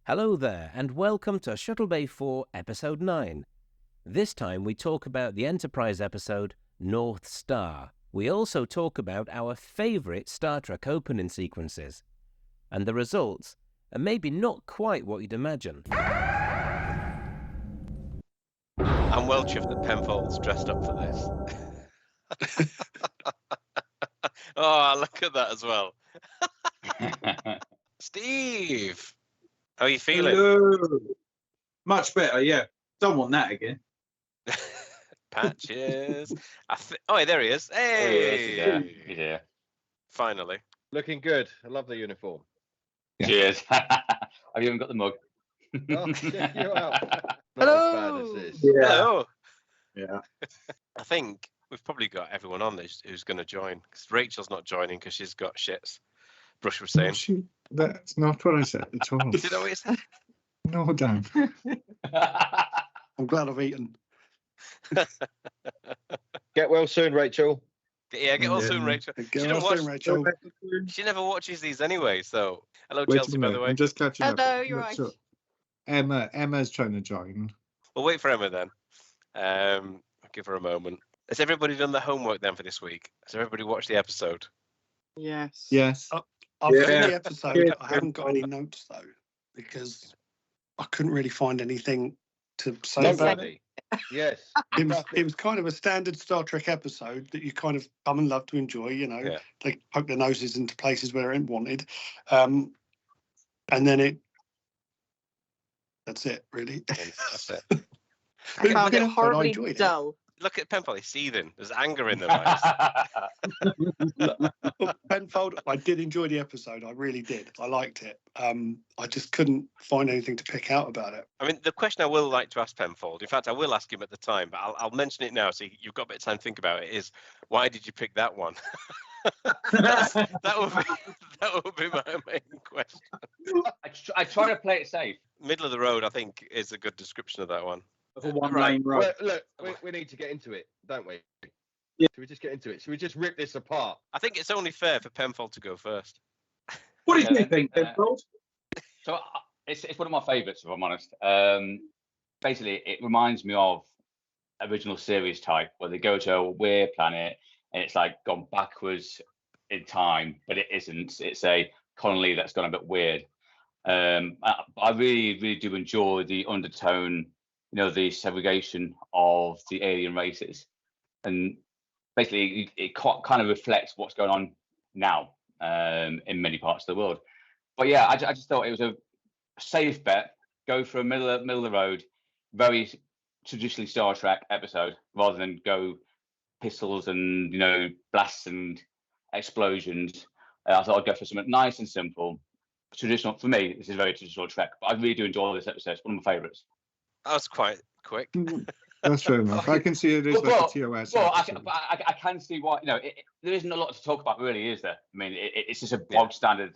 Hello there, and welcome to Shuttlebay 4, Episode 9. This time we talk about the Enterprise episode, North Star. We also talk about our favourite Star Trek opening sequences. And the results are maybe not quite what you'd imagine. I'm well chuffed that Penfold's dressed up for this. Oh, look at that as well. Steve, how are you feeling? Hello. Much better, yeah. Don't want that again. Patches. Oh, there he is. Hey! He's here. Finally. Looking good. I love the uniform. Yeah. Cheers. Have you even got the mug? Oh, check you out. Hello. Not as bad as this. Yeah. Hello. Yeah. I think we've probably got everyone on who's going to join. Because Rachel's not joining because she's got shits. Brush was saying. That's not what I said at all. Did you know what you said? No, Dan. I'm glad I've eaten. Get well soon, Rachel. Yeah, get well soon, Rachel. Rachel. She never watches these anyway, so hello, Wait Chelsea, a by minute, the way. I'm just catching up. Hello, you're Look, right. so Emma's trying to join. We'll wait for Emma then. I'll give her a moment. Has everybody done their homework then for this week? Has everybody watched the episode? Yes. Yes. I've Yeah. seen the episode. Yeah. I haven't got any notes though, because I couldn't really find anything to say about it. Nobody. Yes. It was kind of a standard Star Trek episode that you kind of come and love to enjoy. You know, Yeah. they poke their noses into places where they're wanted, and then that's it, really. That's it. I found it I horribly enjoyed it. dull. Look at Penfold, he's seething. There's anger in their eyes. But Penfold, I did enjoy the episode. I really did. I liked it. I just couldn't find anything to pick out about it. I mean, the question I will like to ask Penfold, in fact, I will ask him at the time, but I'll mention it now so you've got a bit of time to think about it, is why did you pick that one? that would be my main question. I try to play it safe. Middle of the road, I think, is a good description of that one. Of a one Right. lane road. Well, look, we need to get into it, don't we? Yeah. Should we just get into it? Should we just rip this apart? I think it's only fair for Penfold to go first. What did you Yeah, think, Penfold? So it's one of my favourites, if I'm honest. Basically, it reminds me of original series type, where they go to a weird planet and it's like gone backwards in time, but it isn't. It's a colony that's gone a bit weird. I really, really do enjoy the undertone, the segregation of the alien races, and basically it kind of reflects what's going on now in many parts of the world. But yeah, I just thought it was a safe bet. Go for a middle of the road, very traditionally Star Trek episode, rather than go pistols and blasts and explosions. I thought I'd go for something nice and simple, traditional. For me, this is very traditional Trek, but I really do enjoy this episode. It's one of my favourites. That was quite quick. That's fair enough. I can see it as like a TOS. Well, episode. I can see why. There isn't a lot to talk about, really, is there? I mean, it's just a bog standard,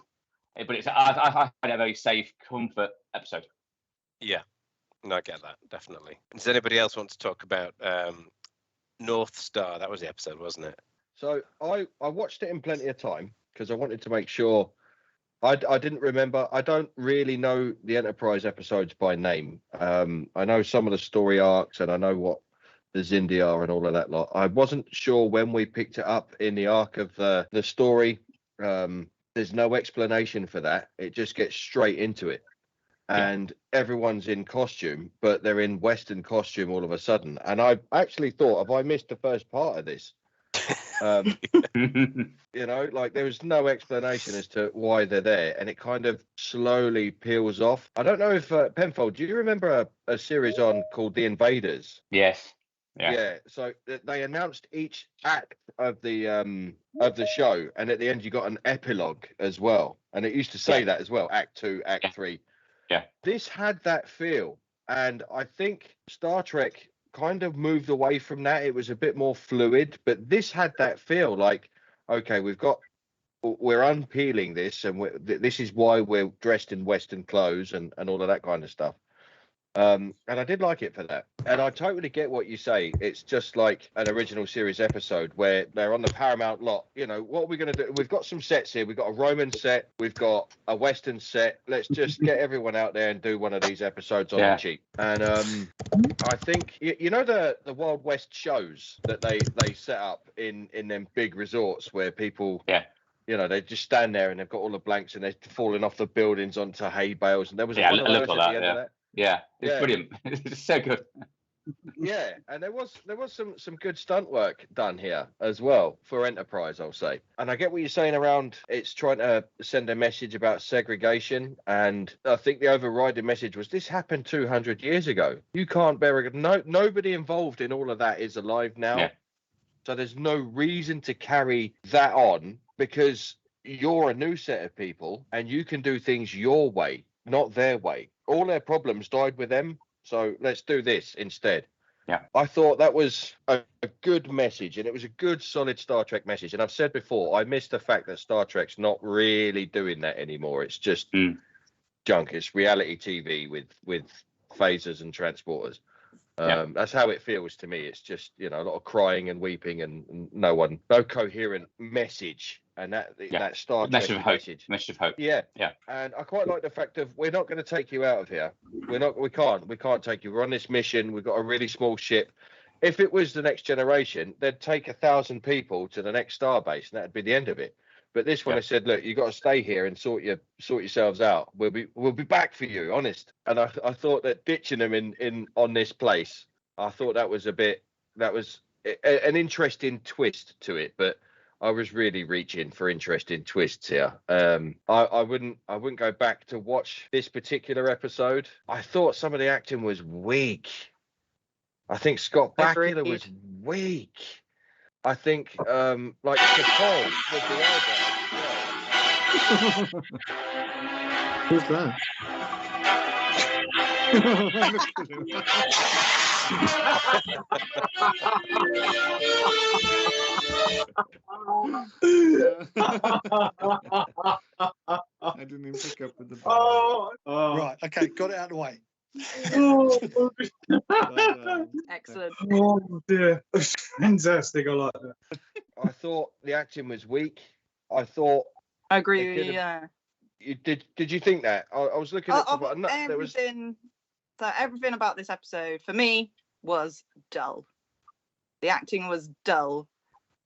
but I find it a very safe, comfort episode. Yeah, no, I get that, definitely. Does anybody else want to talk about North Star? That was the episode, wasn't it? So I watched it in plenty of time because I wanted to make sure. I didn't remember. I don't really know the Enterprise episodes by name. I know some of the story arcs and I know what the Xindi are and all of that lot. I wasn't sure when we picked it up in the arc of the story. There's no explanation for that. It just gets straight into it. And everyone's in costume, but they're in Western costume all of a sudden. And I actually thought, have I missed the first part of this? Like there was no explanation as to why they're there, and it kind of slowly peels off. I don't know if Penfold, do you remember a series on called The Invaders? Yes. Yeah. So they announced each act of the show, and at the end you got an epilogue as well, and it used to say that as well, Act 2, Act 3. Yeah. This had that feel, and I think Star Trek kind of moved away from that. It was a bit more fluid, but this had that feel like, okay, we're unpeeling this, and this is why we're dressed in Western clothes and all of that kind of stuff. And I did like it for that. And I totally get what you say. It's just like an original series episode where they're on the Paramount lot. You know, what are we going to do? We've got some sets here. We've got a Roman set. We've got a Western set. Let's just get everyone out there and do one of these episodes on the cheap. And I think, you know, the Wild West shows that they set up in them big resorts where people... You know, they just stand there and they've got all the blanks and they're falling off the buildings onto hay bales. And there was one of those at the end of that. Yeah, it's brilliant. It's so good. Yeah, and there was some good stunt work done here as well for Enterprise, I'll say. And I get what you're saying around it's trying to send a message about segregation. And I think the overriding message was this happened 200 years ago. You can't bear it. Nobody involved in all of that is alive now. Yeah. So there's no reason to carry that on because you're a new set of people and you can do things your way, not their way. All their problems died with them. So let's do this instead. Yeah. I thought that was a good message and it was a good, solid Star Trek message. And I've said before, I miss the fact that Star Trek's not really doing that anymore. It's just junk. It's reality TV with phasers and transporters. That's how it feels to me. It's just, you know, a lot of crying and weeping and no coherent message. And that Star Trek message of hope. Yeah. And I quite like the fact of we're not going to take you out of here. We can't take you. We're on this mission. We've got a really small ship. If it was the Next Generation, they'd take 1,000 people to the next star base, and that'd be the end of it. But this one, I said, look, you got to stay here and sort yourselves out. We'll be back for you, honest. And I thought that ditching them in on this place, I thought that was an interesting twist to it, but I was really reaching for interesting twists here. I wouldn't go back to watch this particular episode. I thought some of the acting was weak. I think Scott Bakula was weak. I think like Capone with the eyebrows. Who's that? I didn't even pick up with the Right, okay, got it out of the way. Excellent. Oh dear, fantastic! I like that. I thought the acting was weak. I thought. I agree with you. Yeah. Did you think that? I was looking at everything. So everything about this episode for me was dull. The acting was dull.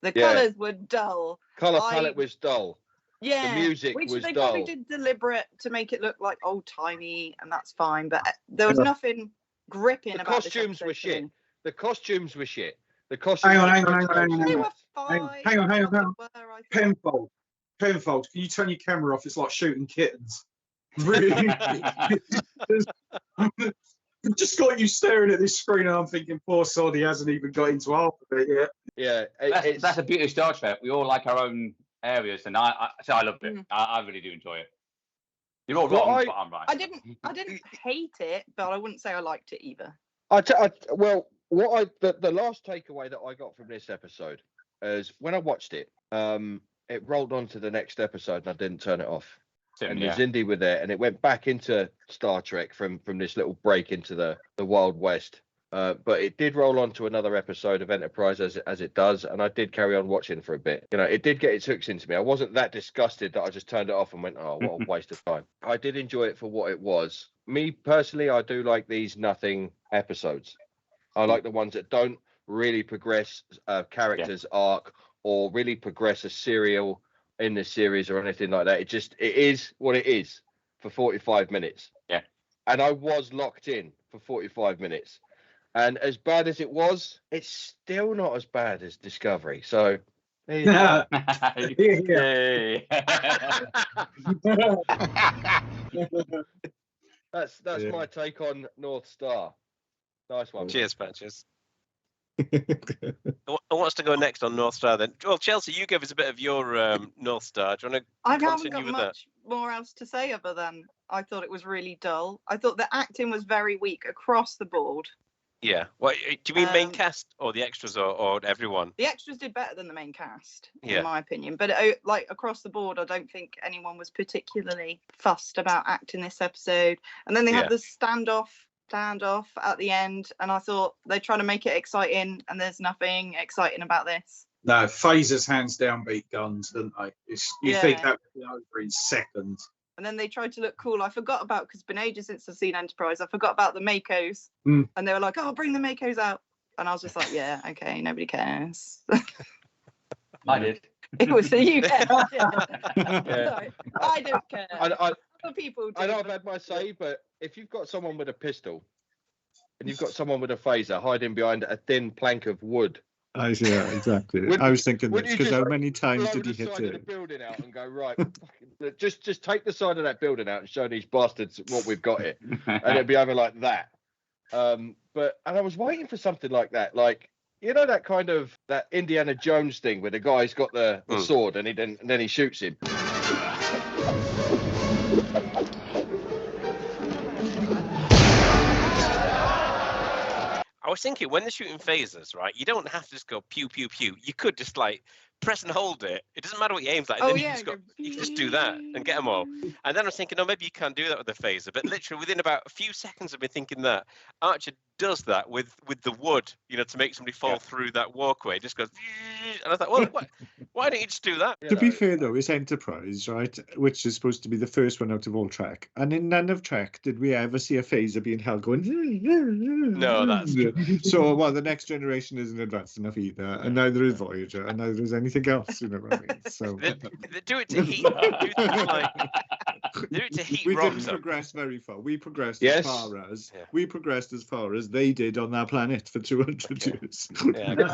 The colours were dull. Colour palette was dull. Yeah, the music which was they dull. probably did deliberate to make it look like old timey, and that's fine. But there was nothing gripping about this episode. Costumes were shit. The costumes were shit. The costumes. Hang on. They were fine. Hang on. Penfold, can you turn your camera off? It's like shooting kittens. Really? I've just got you staring at this screen and I'm thinking, poor sod, he hasn't even got into half of it yet. Yeah. That's the beauty of Star Trek. We all like our own areas, and I loved it. I really do enjoy it. You're all wrong, but I'm right. I didn't hate it, but I wouldn't say I liked it either. The last takeaway that I got from this episode is when I watched it, it rolled on to the next episode and I didn't turn it off. And the Zindi were there, and it went back into Star Trek from this little break into the Wild West. But it did roll on to another episode of Enterprise as it does, and I did carry on watching for a bit. You know, it did get its hooks into me. I wasn't that disgusted that I just turned it off and went, oh, what a waste of time. I did enjoy it for what it was. Me personally, I do like these nothing episodes. I like the ones that don't really progress a character's arc or really progress a serial in the series or anything like that. It is what it is for 45 minutes. Yeah. And I was locked in for 45 minutes. And as bad as it was, it's still not as bad as Discovery. So there you go. That's my take on North Star. Nice one. Cheers, Patches. Who wants to go next on North Star then? Well, Chelsea, you gave us a bit of your North Star. Do you want to I haven't continue got with much more else to say other than I thought it was really dull. I thought the acting was very weak across the board. Yeah. Well, do you mean main cast or the extras or everyone? The extras did better than the main cast, Yeah. in my opinion. But like across the board, I don't think anyone was particularly fussed about acting this episode. And then they had the standoff standoff at the end, and I thought they're trying to make it exciting, and there's nothing exciting about this. No, phasers hands down beat guns, don't they? You think Yeah. that would be over in seconds. And then they tried to look cool. I forgot about, because it's been ages since I've seen Enterprise, I forgot about the Makos. Mm. And they were like, oh, bring the Makos out. And I was just like, yeah, okay, nobody cares. I did. It was you care. Yeah. Sorry, I don't care. I Other people do. know I've had my say, but if you've got someone with a pistol and you've got someone with a phaser hiding behind a thin plank of wood, Yeah, exactly. Would- I was thinking would this you because just how many times blow did he the hit side of the it? building out and go, right, just take the side of that building out and show these bastards what we've got here, and it'd be over like that. And I was waiting for something like that, like, you know, that kind of that Indiana Jones thing where the guy's got the sword and then he shoots him. I was thinking when they're shooting phasers, right? You don't have to just go pew pew pew. You could just like press and hold it. It doesn't matter what you aim at. And Oh, then yeah, you can just do that and get them all. And then I was thinking, oh, maybe you can't do that with the phaser. But literally within about a few seconds of me thinking that, Archer does that with the wood, you know, to make somebody fall through that walkway. It just goes, and I thought, well, why don't you just do that? To be fair, though, it's Enterprise, right? Which is supposed to be the first one out of all Trek. And in none of Trek did we ever see a phaser being held going. No, that's true. So, well, the Next Generation isn't advanced enough either, and neither is Voyager, and neither is anything else. You know what I mean? So They do it to heat. Do things like do it to heat we rocks didn't up. progress very far. We progressed Yes. as far as they did on that planet for 200 years. Yeah, I guess.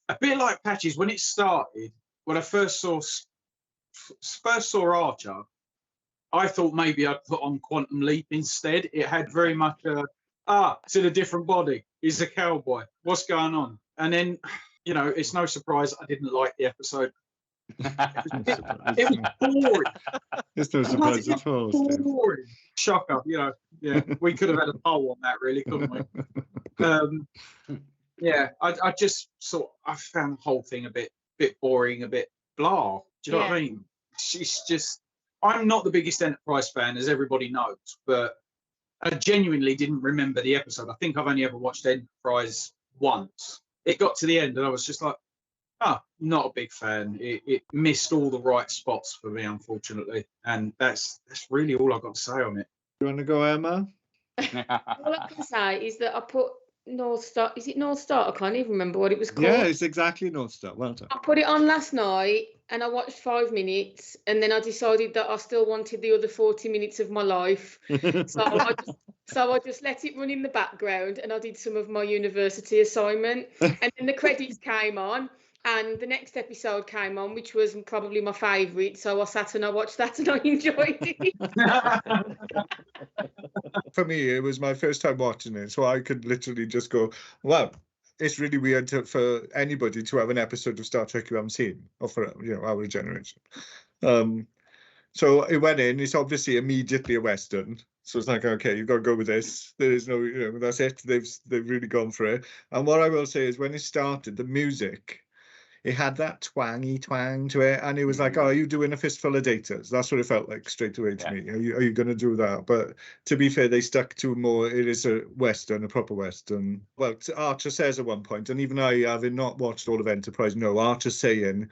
A bit like Patches, when it started, when I first saw Archer, I thought maybe I'd put on Quantum Leap instead. It had very much it's in a different body. He's a cowboy. What's going on? And then, you know, it's no surprise I didn't like the episode. It was boring. It's no surprise at all, Steve. Boring. Shocker, you know. Yeah, we could have had a poll on that, really, couldn't we? Yeah, I just I found the whole thing a bit boring, a bit blah. Do you know what I mean? It's just, I'm not the biggest Enterprise fan, as everybody knows, but I genuinely didn't remember the episode. I think I've only ever watched Enterprise once. It got to the end and I was just like, not a big fan. It missed all the right spots for me, unfortunately. And that's really all I've got to say on it. You want to go, Emma? All I can say is that I put North Star. Is it North Star? I can't even remember what it was called. Yeah, it's exactly North Star. Well done. I put it on last night and I watched 5 minutes and then I decided that I still wanted the other 40 minutes of my life. So I just let it run in the background and I did some of my university assignment. And then the credits came on and the next episode came on, which was probably my favourite. So I sat and I watched that and I enjoyed it. For me, it was my first time watching it, so I could literally just go, wow, it's really weird for anybody to have an episode of Star Trek you haven't seen, or for our generation. So it went in. It's obviously immediately a Western. So it's like, okay, you've got to go with this. There is no, that's it. They've really gone for it. And what I will say is when it started, the music, it had that twangy twang to it, and it was like, oh, are you doing a fistful of datas? That's what it felt like straight away to me. Are you going to do that? But to be fair, they stuck to more, it is a Western, a proper Western. Well, Archer says at one point, and even I, having not watched all of Enterprise, no, Archer's saying,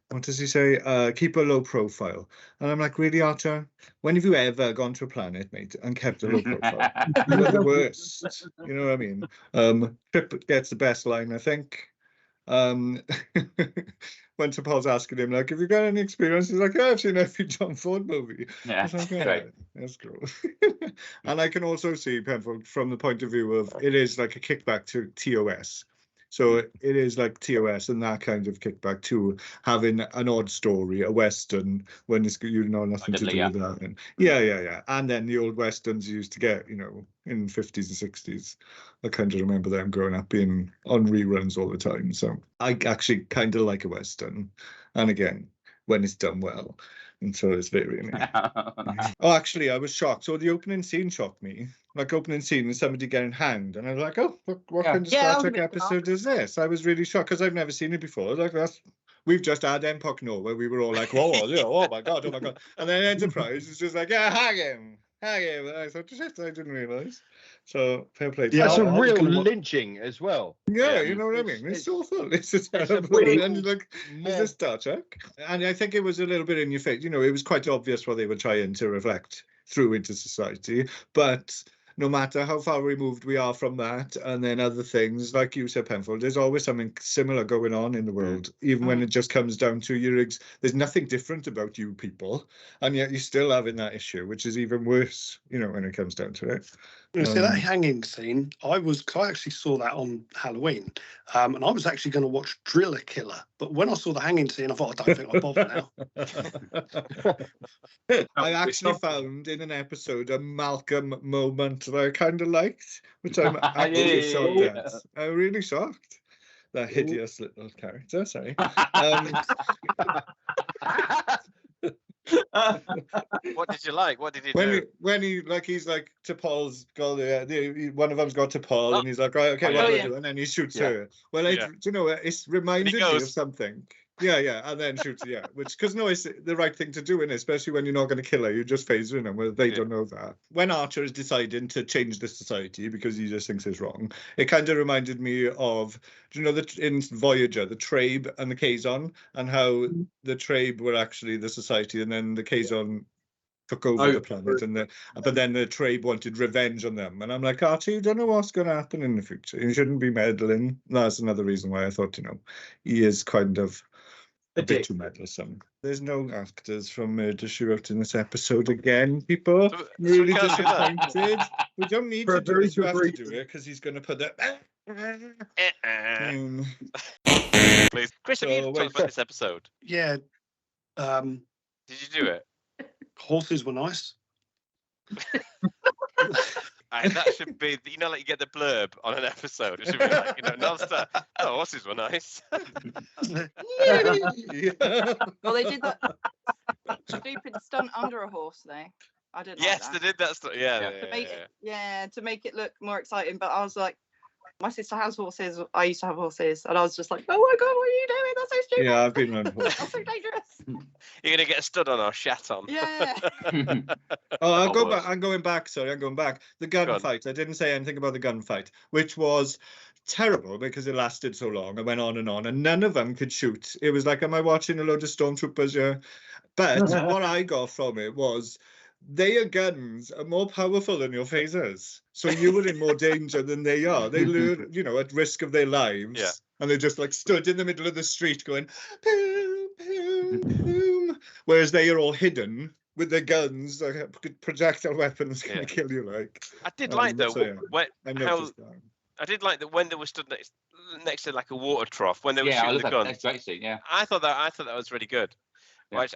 what does he say? Keep a low profile. And I'm like, really, Archer? When have you ever gone to a planet, mate, and kept a low profile? You're the worst. You know what I mean? Trip gets the best line, I think. When Paul's asking him, like, have you got any experience? He's like, yeah, I've seen every John Ford movie. Yeah, like, great. That's cool. And I can also see, Penfold, from the point of view of it is like a kickback to TOS. So it is like TOS and that kind of kickback to having an odd story, a Western, when it's nothing to do with that. And yeah. And then the old Westerns used to get, in the 50s and 60s. I kind of remember them growing up being on reruns all the time. So I actually kind of like a Western. And again, when it's done well. And so it's very Oh, actually, I was shocked. So the opening scene shocked me. Like opening scene and somebody getting hanged. And I was like, oh, what kind of Star Trek episode is this? I was really shocked because I've never seen it before. Like we've just had Empok No, where we were all like, whoa, oh my God. And then Enterprise is just like, yeah, hang him. Yeah, well, I thought, shit, I didn't realise. So fair play. Yeah, That's to a them. I was real gonna wa- lynching as well. Yeah, Yeah. you know what I It's- mean? It's it's- awful. It's a a terrible. real And like, is More, this Star Trek? And I think it was a little bit in your face. You know, it was quite obvious what they were trying to reflect through into society. But no matter how far removed we are from that, and then other things, like you said, Penfold, there's always something similar going on in the world, even when it just comes down to there's nothing different about you people, and yet you're still having that issue, which is even worse, you know, when it comes down to it. You see that hanging scene? I actually saw that on Halloween, and I was actually going to watch Driller Killer, but when I saw the hanging scene, I thought, I don't think I'll bother now. I actually found in an episode a Malcolm moment that I kind of liked, which I'm actually shocked at. I'm really shocked. That hideous little character, sorry. What did you like? What did he When do? he, when he like he's like to Paul's got one of them's got to Paul and he's like, right, okay, what do I do? And then he shoots her. Well, Yeah. do you know what? It's reminded me of goes- something. Yeah, and then shoots, which, because no, it's the right thing to do, especially when you're not going to kill her, you're just phasing them. Well, they don't know that. When Archer is deciding to change the society because he just thinks it's wrong, it kind of reminded me of, do you know, in Voyager, the Trabe and the Kazon, and how the Trabe were actually the society, and then the Kazon took over the planet, but then the Trabe wanted revenge on them, and I'm like, Archie, you don't know what's going to happen in the future. You shouldn't be meddling. That's another reason why I thought, he is kind of a bit too meddlesome. There's no actors from Murder She Wrote in this episode again, people. So Really we can't do that. disappointed. We don't need to do this. We have to do it because he's going to put that. Please, Chris, have you So, talked about this episode? Yeah, Did you do it? horses were nice. That should be, like you get the blurb on an episode. It should be like, non-stop. Oh, horses were nice. Well, they did that stupid stunt under a horse, though. I didn't. Yes, like they that. did that stuff. Yeah. To make it look more exciting. But I was like, my sister has horses. I used to have horses, and I was just like, oh my god, what are you doing? That's so stupid. Yeah, I've been on horses. That's so dangerous. You're gonna get a stud on or shat on. Yeah. Oh, I'll go back. I'm going back. Sorry, I'm going back. The gunfight. I didn't say anything about the gunfight, which was terrible because it lasted so long and went on, and none of them could shoot. It was like, am I watching a load of stormtroopers? Yeah. But what I got from it was their guns are more powerful than your phasers. So you were in more danger than they are. They learn, at risk of their lives. Yeah. And they just like stood in the middle of the street going, boom, boom, boom. Whereas they are all hidden with their guns, like projectile weapons going to kill you. Like I did like though I noticed that. I did like that when they were stood next to like a water trough when they were I shooting love the that. gun. That's great scene, yeah. I thought that was really good. Yeah.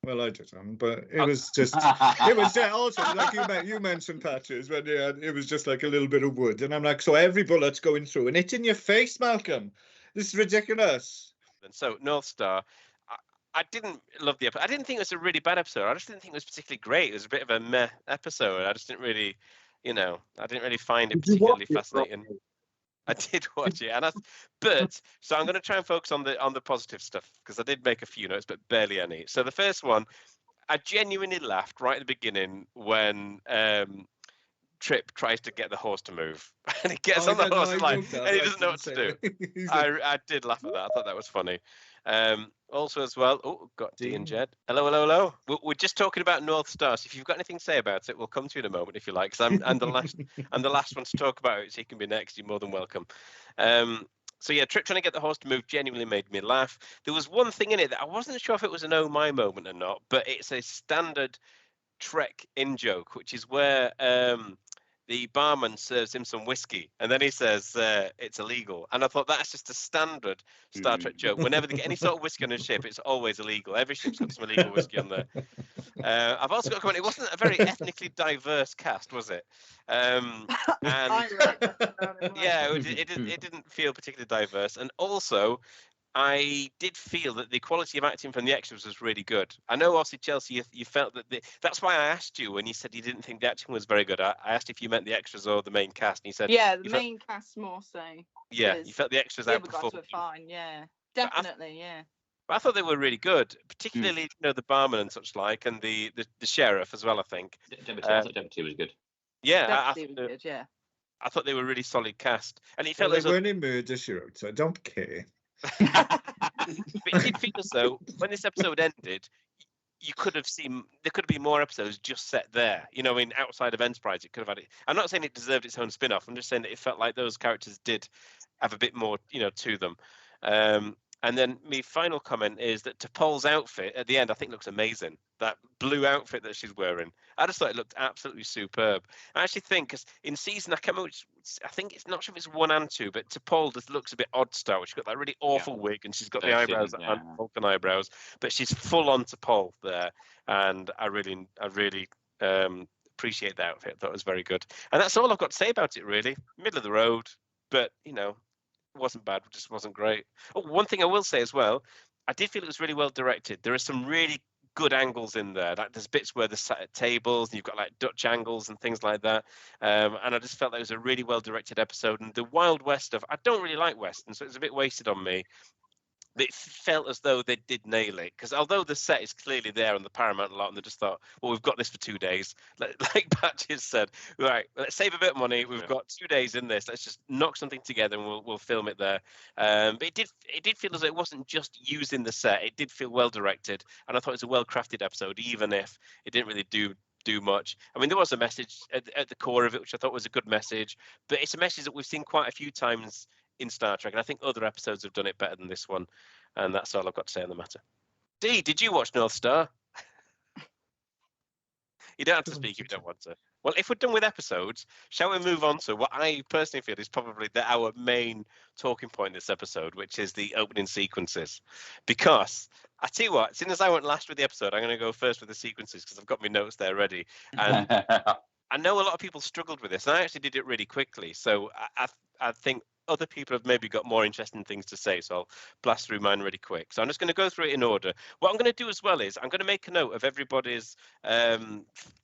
Well, I didn't, but it was just, it was also like you mentioned, Patches, when it was just like a little bit of wood, and I'm like, so every bullet's going through, and it's in your face, Malcolm. This is ridiculous. And so North Star, I didn't love the episode. I didn't think it was a really bad episode. I just didn't think it was particularly great. It was a bit of a meh episode. I just didn't really, I didn't really find it particularly fascinating. I did watch it, so I'm going to try and focus on the positive stuff because I did make a few notes, but barely any. So the first one, I genuinely laughed right at the beginning when Trip tries to get the horse to move, and he gets on the horse and he doesn't know what to do. I did laugh at that. I thought that was funny. Also as well, got D and Jed. Hello. We're just talking about North Star. So if you've got anything to say about it, we'll come to you in a moment if you like. Because I'm the last one to talk about it, so he can be next. You're more than welcome. So yeah, Trip trying to get the horse to move genuinely made me laugh. There was one thing in it that I wasn't sure if it was an oh my moment or not, but it's a standard Trek in joke, which is where the barman serves him some whiskey, and then he says it's illegal. And I thought that's just a standard Star Trek joke. Whenever they get any sort of whiskey on a ship, it's always illegal. Every ship's got some illegal whiskey on there. I've also got to comment, it wasn't a very ethnically diverse cast, was it? And yeah, it didn't feel particularly diverse. And also, I did feel that the quality of acting from the extras was really good. I know, obviously, Chelsea, you felt that that's why I asked you when you said you didn't think the acting was very good. I asked if you meant the extras or the main cast, and you said the main cast more so. Yeah, you felt the extras The other outperformed. guys were fine. Yeah, definitely. Yeah. But I thought they were really good, particularly you know the barman and such like, and the sheriff as well. I think. I thought Deputy was good. Yeah, Definitely was good, yeah. I thought they were really solid cast, and it Well, felt they as though weren't in Murder, She Wrote, so I don't care. it did feel as though when this episode ended, you could have seen there could have been more episodes just set there. You know, I mean, outside of Enterprise, it could have had it. I'm not saying it deserved its own spin-off. I'm just saying that it felt like those characters did have a bit more, you know, to them. And then my final comment is that T'Pol's outfit at the end, I think, looks amazing. That blue outfit that she's wearing, I just thought it looked absolutely superb. I actually think, because in season, I can't remember, I think it's not sure if it's 1 and 2, but T'Pol just looks a bit odd style. She's got that really awful wig, and she's got the eyebrows, Vulcan eyebrows, but she's full on T'Pol there, and I really appreciate the outfit. I thought it was very good, and that's all I've got to say about it. Really, middle of the road, but you know. Wasn't bad, just wasn't great. Oh, one thing I will say as well, I did feel it was really well directed. There are some really good angles in there. Like there's bits where they're sat at tables, and you've got like Dutch angles and things like that. And I just felt that it was a really well directed episode. And the Wild West stuff, I don't really like Western, so it's a bit wasted on me. But it felt as though they did nail it, because although the set is clearly there on the Paramount lot, and they just thought, well, we've got this for 2 days. Like Pat just said, right, let's save a bit of money. We've got 2 days in this. Let's just knock something together, and we'll film it there. But it did feel as though it wasn't just using the set. It did feel well directed, and I thought it was a well crafted episode, even if it didn't really do much. I mean, there was a message at the core of it, which I thought was a good message, but it's a message that we've seen quite a few times in Star Trek, and I think other episodes have done it better than this one, and that's all I've got to say on the matter. Dee, did you watch North Star? You don't have to speak if you don't want to. Well, if we're done with episodes, shall we move on to what I personally feel is probably our main talking point in this episode, which is the opening sequences. Because I tell you what, as soon as I went last with the episode, I'm going to go first with the sequences because I've got my notes there ready. And I know a lot of people struggled with this, and I actually did it really quickly. So I think other people have maybe got more interesting things to say, so I'll blast through mine really quick. So I'm just going to go through it in order. What I'm going to do as well is I'm going to make a note of everybody's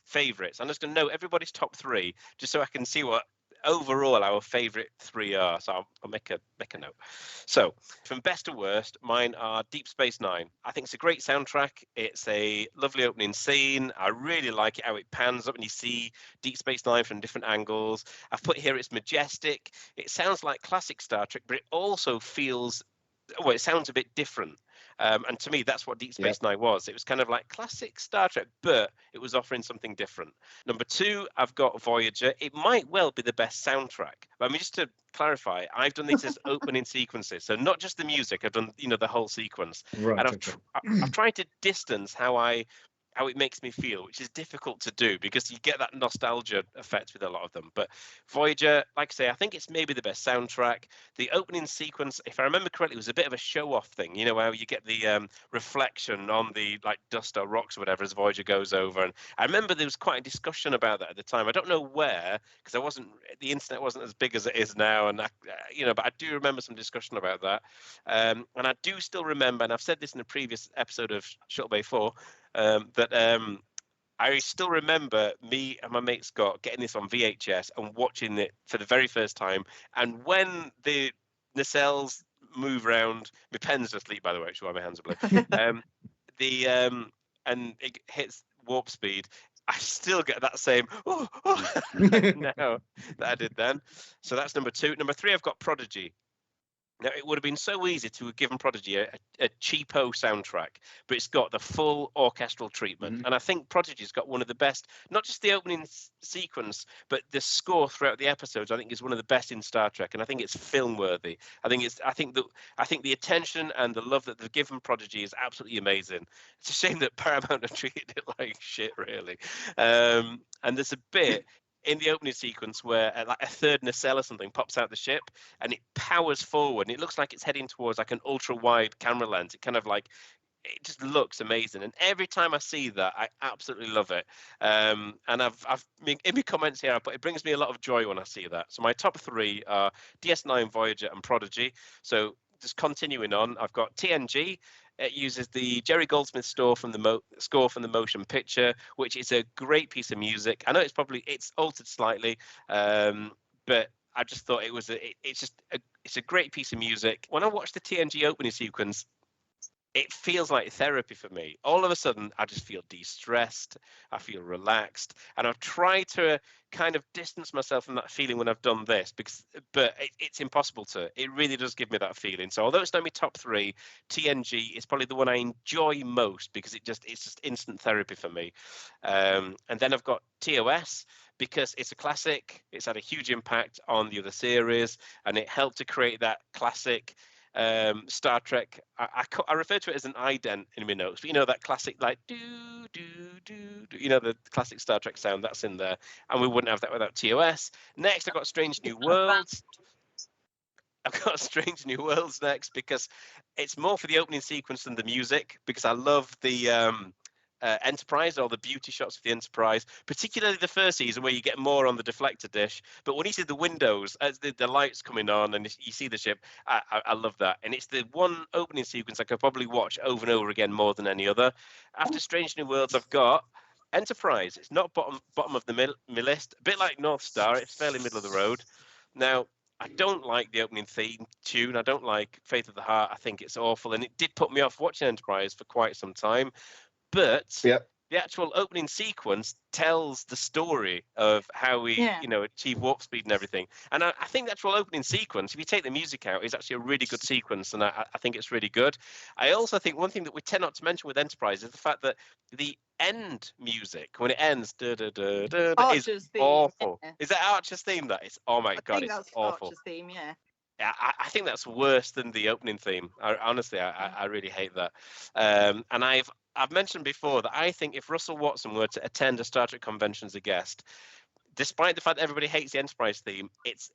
favourites. I'm just going to note everybody's top 3, just so I can see what overall our favourite 3 are. So I'll make a note. So from best to worst, mine are Deep Space Nine. I think it's a great soundtrack. It's a lovely opening scene. I really like it how it pans up and you see Deep Space Nine from different angles. I've put here it's majestic. It sounds like classic Star Trek, but it also feels, well, it sounds a bit different. And to me, that's what Deep Space Nine was. It was kind of like classic Star Trek, but it was offering something different. Number 2, I've got Voyager. It might well be the best soundtrack. But I mean, just to clarify, I've done this as opening sequences. So not just the music, I've done, the whole sequence. Right. And I've tried to distance how it makes me feel, which is difficult to do because you get that nostalgia effect with a lot of them. But Voyager, like I say, I think it's maybe the best soundtrack. The opening sequence, if I remember correctly, was a bit of a show-off thing, where you get the reflection on the dust or rocks or whatever as Voyager goes over. And I remember there was quite a discussion about that at the time. I don't know where, because the internet wasn't as big as it is now, and but I do remember some discussion about that. And I do still remember, and I've said this in a previous episode of Shuttlebay 4, that I still remember me and my mate Scott getting this on VHS and watching it for the very first time. And when the nacelles move around, my pen's asleep, by the way, which is why my hands are blue. And it hits warp speed. I still get that same now that I did then. So that's number 2. Number 3, I've got Prodigy. Now, it would have been so easy to have given Prodigy a cheapo soundtrack, but it's got the full orchestral treatment. Mm-hmm. And I think Prodigy's got one of the best, not just the opening sequence, but the score throughout the episodes, I think is one of the best in Star Trek. And I think it's film worthy. I think the attention and the love that they've given Prodigy is absolutely amazing. It's a shame that Paramount have treated it like shit, really. And there's a bit in the opening sequence where a third nacelle or something pops out the ship and it powers forward and it looks like it's heading towards like an ultra wide camera lens. It kind of it just looks amazing. And every time I see that, I absolutely love it. And I've in my comments here, but it brings me a lot of joy when I see that. So my top 3 are DS9, Voyager and Prodigy. So just continuing on, I've got TNG. It uses the Jerry Goldsmith score from the motion picture, which is a great piece of music. I know it's altered slightly, but I just thought it's a great piece of music. When I watched the TNG opening sequence, it feels like therapy for me. All of a sudden, I just feel de-stressed. I feel relaxed, and I've tried to kind of distance myself from that feeling when I've done this, but it's impossible to. It really does give me that feeling. So although it's not my top 3, TNG is probably the one I enjoy most because it's just instant therapy for me. And then I've got TOS because it's a classic. It's had a huge impact on the other series, and it helped to create that classic Star Trek. I refer to it as an ident in my notes, but you know that classic like do do do do, you know, the classic Star Trek sound that's in there, and we wouldn't have that without TOS. Next, I've got Strange New Worlds. I've got Strange New Worlds next because it's more for the opening sequence than the music, because I love the Enterprise, all the beauty shots of the Enterprise, particularly the first season where you get more on the deflector dish. But when you see the windows, as the lights coming on and you see the ship, I love that. And it's the one opening sequence I could probably watch over and over again more than any other. After Strange New Worlds, I've got Enterprise. It's not bottom of the my list. A bit like North Star, it's fairly middle of the road. Now, I don't like the opening theme tune. I don't like Faith of the Heart. I think it's awful. And it did put me off watching Enterprise for quite some time. But the actual opening sequence tells the story of how we, achieve warp speed and everything. And I think the actual opening sequence, if you take the music out, is actually a really good sequence. And I think it's really good. I also think one thing that we tend not to mention with Enterprise is the fact that the end music, when it ends, is awful. Yeah. Is that Archer's theme? That is, oh my God, it's awful. Archer's theme, yeah. I think that's worse than the opening theme. Honestly, I really hate that. And I've mentioned before that I think if Russell Watson were to attend a Star Trek convention as a guest, despite the fact that everybody hates the Enterprise theme,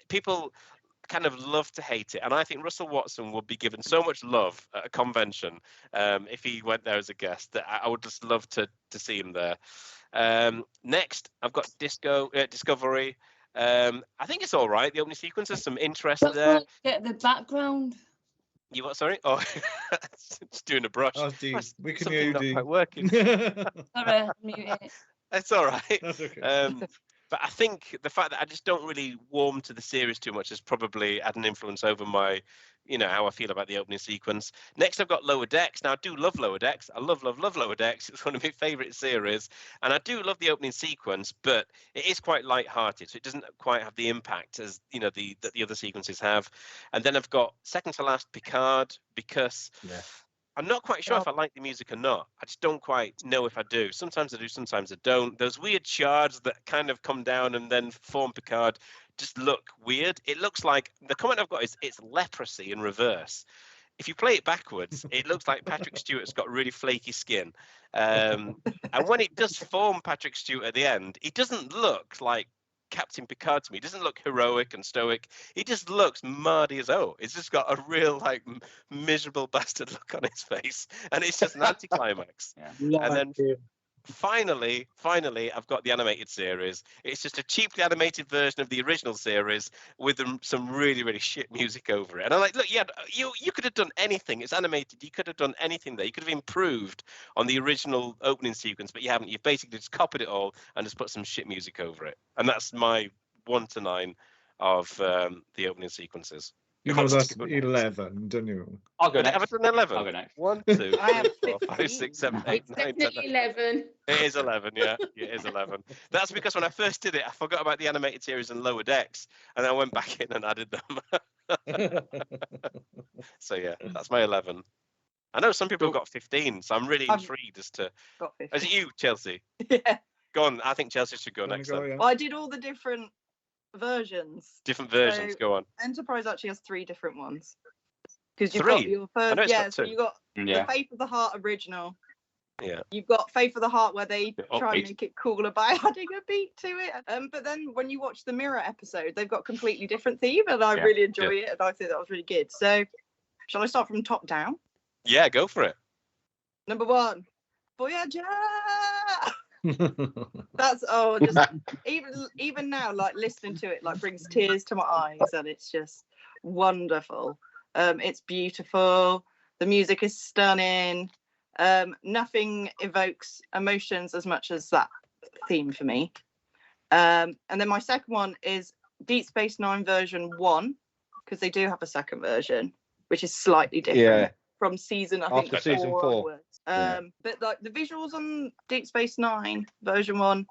people kind of love to hate it. And I think Russell Watson would be given so much love at a convention if he went there as a guest, that I would just love to see him there. Next, I've got Discovery. I think it's all right. The opening sequence has some interest there. Get the background. You what? Sorry. Oh, just doing a brush. Oh, Dean, we can hear you, not Dean. quite working. Sorry, mute it. It's all right. That's okay. But I think the fact that I just don't really warm to the series too much has probably had an influence over my, how I feel about the opening sequence. Next, I've got Lower Decks. Now, I do love Lower Decks. I love Lower Decks. It's one of my favourite series. And I do love the opening sequence, but it is quite light-hearted, so it doesn't quite have the impact as, that the other sequences have. And then I've got second to last Picard, because I'm not quite sure if I like the music or not. I just don't quite know if I do. Sometimes I do, sometimes I don't. Those weird shards that kind of come down and then form Picard just look weird. It looks like, the comment I've got is it's leprosy in reverse. If you play it backwards, it looks like Patrick Stewart's got really flaky skin. And when it does form Patrick Stewart at the end, he doesn't look like Captain Picard to me. He doesn't look heroic and stoic. He just looks mardy as oh. He's just got a real miserable bastard look on his face, and it's just an anticlimax. And then finally, I've got the animated series. It's just a cheaply animated version of the original series with some really, really shit music over it. And I'm like, look, you could have done anything. It's animated. You could have done anything there. You could have improved on the original opening sequence, but you haven't. You've basically just copied it all and just put some shit music over it. And that's my 1 to 9 of the opening sequences. You know that's 11, don't you? I'll go next. Have I done 11? I'll go next. 1, 2, I have 4, 5, 6, 7, 8, It's 9, 10. definitely 11. It is 11, yeah. It is 11. That's because when I first did it, I forgot about the animated series and Lower Decks, and I went back in and added them. So, yeah, that's my 11. I know some people have got 15, so I'm really intrigued as to... Is it you, Chelsea? Yeah. Go on. I think Chelsea should go next. Yeah. Well, I did all the different versions. Different versions, go on. Enterprise actually has 3 different ones. Because you've 3? got your first, so you got the Faith of the Heart original. Yeah. You've got Faith of the Heart where they try and make it cooler by adding a beat to it. But then when you watch the Mirror episode, they've got completely different theme, and I really enjoy it, and I think that was really good. So, shall I start from top down? Yeah, go for it. Number 1, Voyager. That's just even now, listening to it brings tears to my eyes, and it's just wonderful. It's beautiful. The music is stunning. Nothing evokes emotions as much as that theme for me. And then my second one is Deep Space Nine version 1, because they do have a second version, which is slightly different. from season, I think, After season 4. onwards. Yeah. But like the visuals on Deep Space Nine version 1,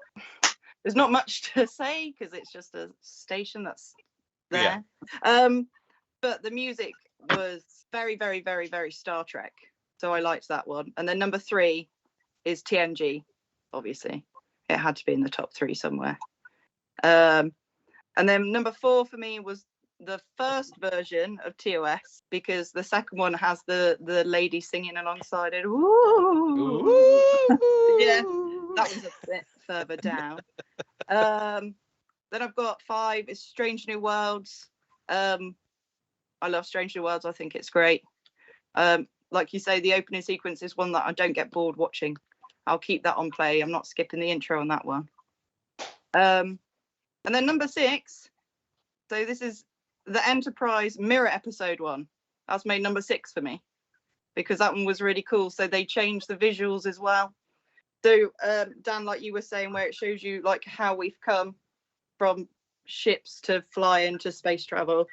there's not much to say because it's just a station that's there. But the music was very, very, very, very Star Trek. So I liked that one. And then number 3 is TNG, obviously. It had to be in the top 3 somewhere. And then number 4 for me was the first version of TOS, because the second one has the lady singing alongside it. Ooh. Yeah, that was a bit further down. Then I've got 5 is Strange New Worlds. I love Strange New Worlds. I think it's great. Like you say, the opening sequence is one that I don't get bored watching. I'll keep that on play. I'm not skipping the intro on that one. And then number 6. So this is the Enterprise Mirror episode 1. That's made number 6 for me because that one was really cool. So they changed the visuals as well. So Dan, like you were saying, where it shows you like how we've come from ships to fly into space travel.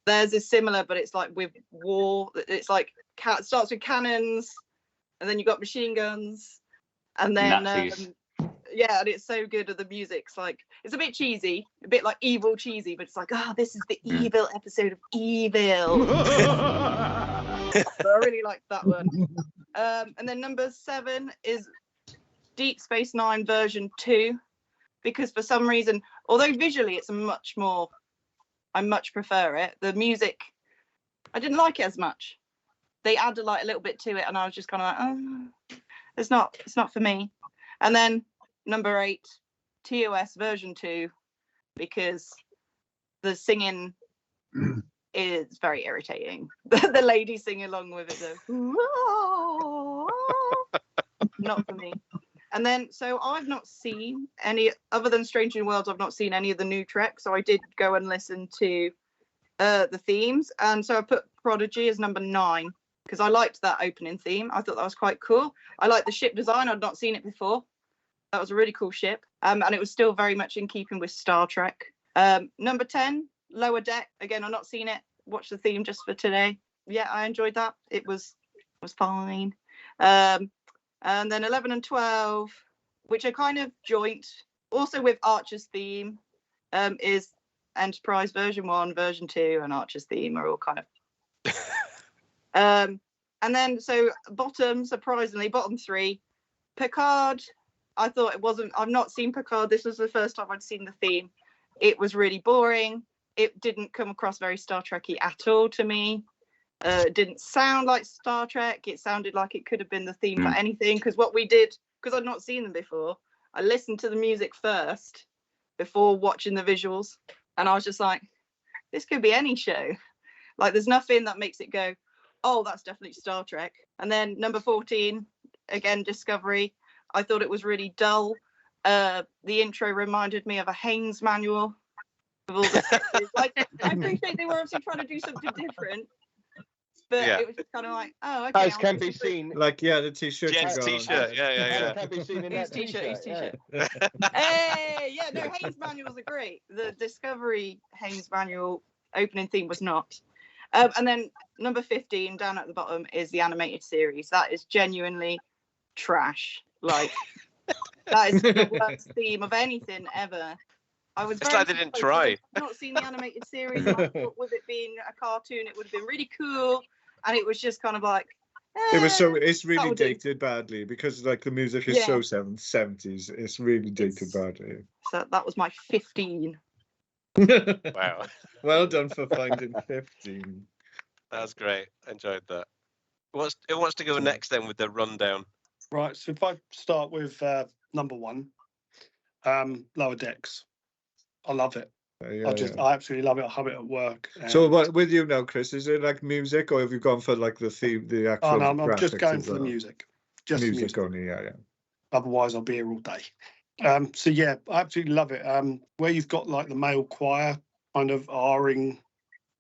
Theirs is similar, but it's like with war. It's like it starts with cannons, and then you got machine guns, and then yeah, and it's so good. And the music's like, it's a bit cheesy, a bit like evil cheesy, but it's like, oh, this is the evil episode of Evil. So I really liked that one. And then number 7 is Deep Space Nine version 2, because for some reason, although visually it's much more, I much prefer it. The music, I didn't like it as much. They added like a little bit to it, and I was just kind of like, oh, it's not for me. And then number 8, TOS version 2, because the singing is very irritating. The lady singing along with it, though. Not for me. And then, so I've not seen any, other than Strange New Worlds, I've not seen any of the new Trek. So I did go and listen to the themes. And so I put Prodigy as number 9, because I liked that opening theme. I thought that was quite cool. I liked the ship design. I'd not seen it before. That was a really cool ship. And it was still very much in keeping with Star Trek. Number 10, Lower Deck. Again, I've not seen it. Watched the theme just for today. Yeah, I enjoyed that. It was fine. And then 11 and 12, which are kind of joint, also with Archer's theme, is Enterprise version 1, version 2, and Archer's theme are all kind of. And then, so surprisingly, bottom 3, Picard. I thought it wasn't, I've not seen Picard. This was the first time I'd seen the theme. It was really boring. It didn't come across very Star Trek-y at all to me. It didn't sound like Star Trek. It sounded like it could have been the theme for anything. Because what we did, because I'd not seen them before, I listened to the music first before watching the visuals. And I was just like, this could be any show. Like, there's nothing that makes it go, oh, that's definitely Star Trek. And then number 14, again, Discovery. I thought it was really dull. The intro reminded me of a Haynes manual. With all the sketches. Like, I appreciate they were obviously trying to do something different. But it was just kind of like, oh, okay. As can be seen. Like, yeah, the t-shirt. Jen's t-shirt, yeah. Can be seen in that t-shirt. Hey, yeah, no, Haynes manuals are great. The Discovery Haynes manual opening theme was not. And then number 15, down at the bottom, is the animated series. That is genuinely trash. Like, that is the worst theme of anything ever. I was it's like they didn't try. I've not seen the animated series. And I thought with it being a cartoon, it would have been really cool. And it was just kind of like, it's really dated badly, because like the music is so 70s. It's really dated badly. So that was my 15. Wow. Well done for finding 15. That was great. Enjoyed that. Who wants to go next then with the rundown? Right. So if I start with number 1, Lower Decks. I love it. I absolutely love it. I have it at work. So what with you now, Chris? Is it like music, or have you gone for like the theme, the actual? Oh no, I'm just going for the music. Just music only, yeah. Otherwise, I'll be here all day. So yeah, I absolutely love it. Where you've got like the male choir kind of R-ing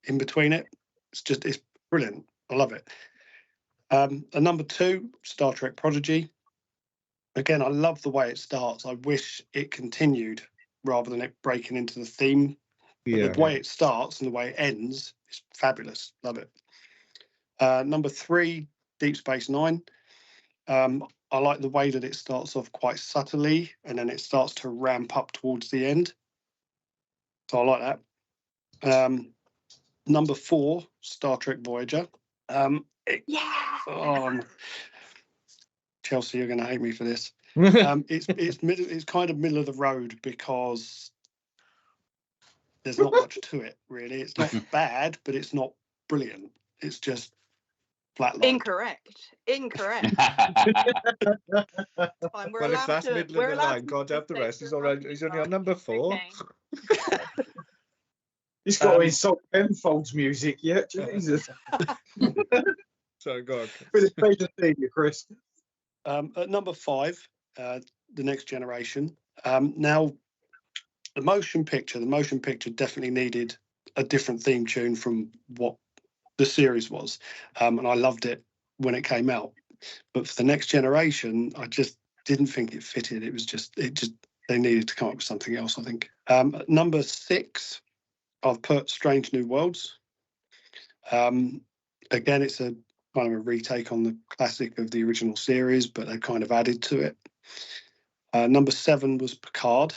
in between it, it's brilliant. I love it. And number 2, Star Trek Prodigy. Again, I love the way it starts. I wish it continued rather than it breaking into the theme. The way it starts and the way it ends is fabulous. Love it. Number 3, Deep Space Nine. I like the way that it starts off quite subtly and then it starts to ramp up towards the end. So I like that. Number 4, Star Trek Voyager. Chelsea, you're going to hate me for this. It's kind of middle of the road because there's not much to it, really. It's not bad, but it's not brilliant. It's just flatline. Incorrect. Fine, Well, if that's middle of the line, God help the rest. He's already. He's only on number 4. Okay. He's got to insult Penfold's music yet. Jesus. Sorry, go on. With a pleasure seeing you, Chris. At number 5, The Next Generation. Now, the motion picture definitely needed a different theme tune from what the series was, and I loved it when it came out. But for The Next Generation, I just didn't think it fitted. It just they needed to come up with something else, I think. At number 6, I've put Strange New Worlds. Again, it's a kind of a retake on the classic of the original series, but they kind of added to it. Number 7 was Picard.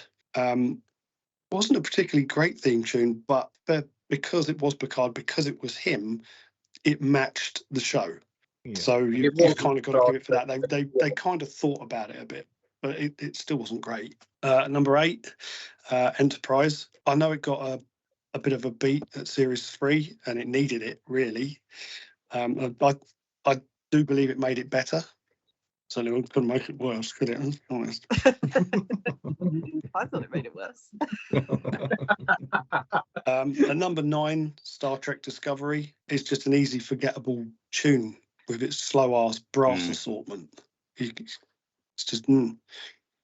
Wasn't a particularly great theme tune, but because it was Picard, because it was him, it matched the show. Yeah. So you've kind of got to give it for that. They kind of thought about it a bit, but it still wasn't great. Number 8, Enterprise. I know it got a bit of a beat at Series 3, and it needed it, really. I do believe it made it better. So it couldn't make it worse, could it? Let's be honest. I thought it made it worse. At number 9, Star Trek Discovery is just an easy, forgettable tune with its slow-ass brass assortment. It's just...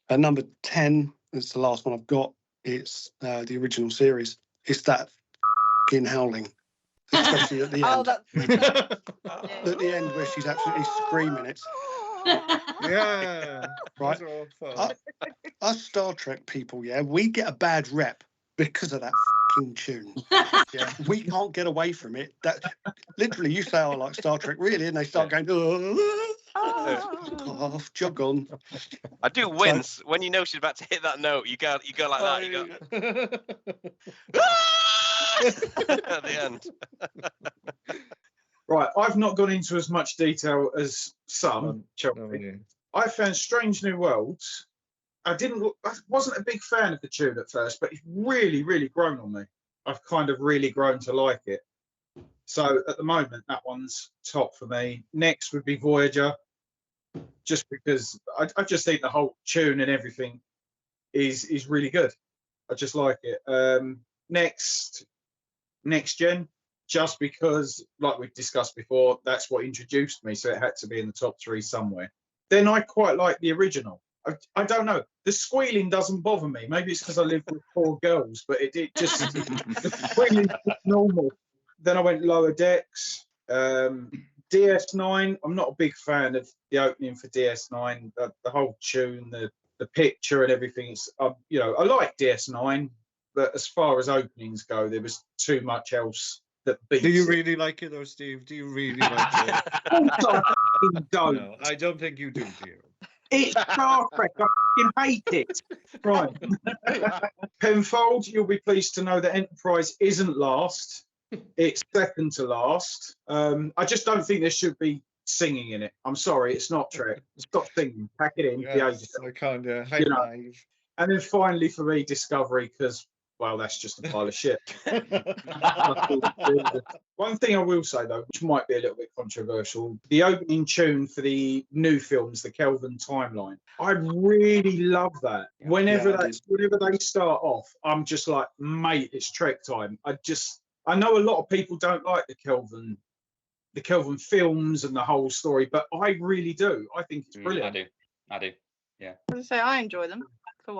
At number 10, it's the last one I've got, it's the original series. It's that f***ing howling. Especially at the end. At the end where she's absolutely screaming it. Yeah. Right. Us Star Trek people, we get a bad rep because of that f***ing tune. Yeah, we can't get away from it. That literally, you say, "I like Star Trek," really, and they start going, "Oh, jog on." I do wince when you know she's about to hit that note. You go like that. You go at the end. Right, I've not gone into as much detail as some. Chelsea. I found Strange New Worlds. I wasn't a big fan of the tune at first, but it's really, really grown on me. I've kind of really grown to like it. So at the moment, that one's top for me. Next would be Voyager, just because I just think the whole tune and everything is really good. I just like it. Next Gen, just because, like we've discussed before, that's what introduced me, so it had to be in the top 3 somewhere. Then I quite like the original. I don't know. The squealing doesn't bother me. Maybe it's because I live with 4 girls, but it just the squealing is normal. Then I went Lower Decks. DS9. I'm not a big fan of the opening for DS9. The whole tune, the picture, and everything. It's I like DS9, but as far as openings go, there was too much else that beats. Do you really like it, though, Steve? Do you really like it? I don't. No, I don't think you do, dear. It's Star Trek. I fucking hate it. Right. Penfold, you'll be pleased to know that Enterprise isn't last. It's second to last. I just don't think there should be singing in it. I'm sorry, it's not Trek. Stop singing. Pack it in. Yes, I can't. And then finally for me, Discovery, because, well, that's just a pile of shit. One thing I will say, though, which might be a little bit controversial, the opening tune for the new films, the Kelvin timeline, I really love that. Whenever they start off, I'm just like, mate, it's Trek time. I know a lot of people don't like the Kelvin films and the whole story, but I really do. I think it's brilliant. I do. Yeah. As I say, I enjoy them.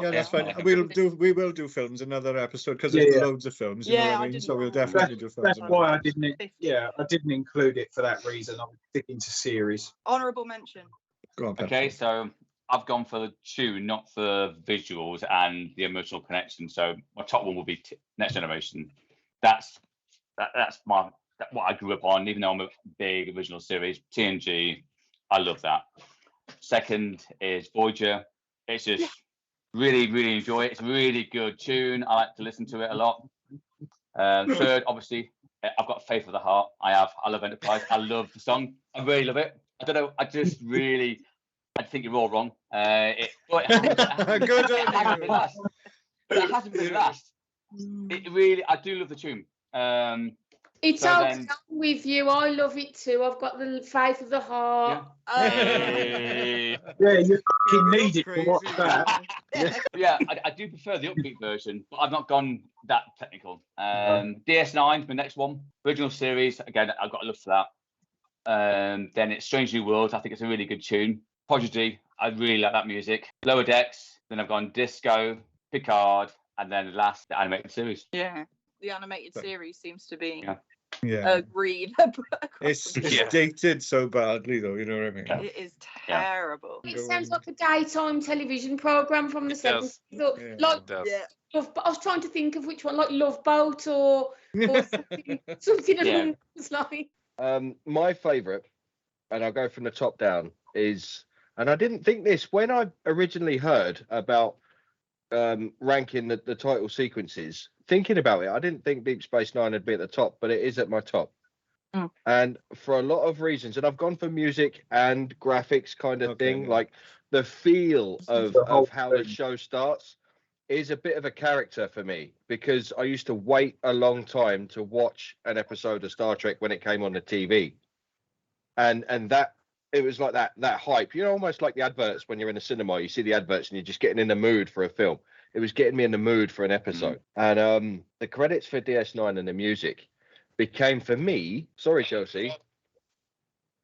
Yeah, that's fine. We will do films another episode because there's loads of films. You know what I mean? So we'll definitely do films. That's why I didn't include it for that reason. I'm sticking to series. Honourable mention. Go on, okay, so I've gone for the tune, not for visuals and the emotional connection. So my top one will be Next Generation. That's my what I grew up on, even though I'm a big original series. TNG, I love that. Second is Voyager. It's just really, really enjoy it. It's a really good tune. I like to listen to it a lot. Third, obviously, I've got Faith of the Heart. I love Enterprise. I love the song. I really love it. I don't know. I think you're all wrong. It hasn't been last. But it hasn't been last. It really, I do love the tune. It's So all then- down with you. I love it too. I've got the Faith of the Heart. Hey. Yeah, you fucking we're need it not to watch crazy, that. Yeah, I do prefer the upbeat version, but I've not gone that technical. DS9's my next one. Original series, again, I've got a love for that. Then it's Strange New Worlds. I think it's a really good tune. Prodigy, I really like that music. Lower Decks, then I've gone Disco, Picard, and then last, the animated series. Yeah, the animated series seems to be Yeah. agreed. It's dated so badly, though. You know what I mean? It is terrible. It sounds like a daytime television program from the It 70s. does. So, Yeah. like, It does. I was trying to think of which one, like Love Boat or something along those lines. My favourite, and I'll go from the top down, is, and I didn't think this when I originally heard about ranking the title sequences. Thinking about it, I didn't think Deep Space Nine would be at the top, but it is at my top. And for a lot of reasons, and I've gone for music and graphics kind of thing, yeah. like the feel of The whole how the thing. show starts is a bit of a character for me, because I used to wait a long time to watch an episode of Star Trek when it came on the TV. And that, it was like that hype, you know, almost like the adverts when you're in a cinema, you see the adverts and you're just getting in the mood for a film. It was getting me in the mood for an episode. And the credits for DS9 and the music became, for me, sorry, Chelsea,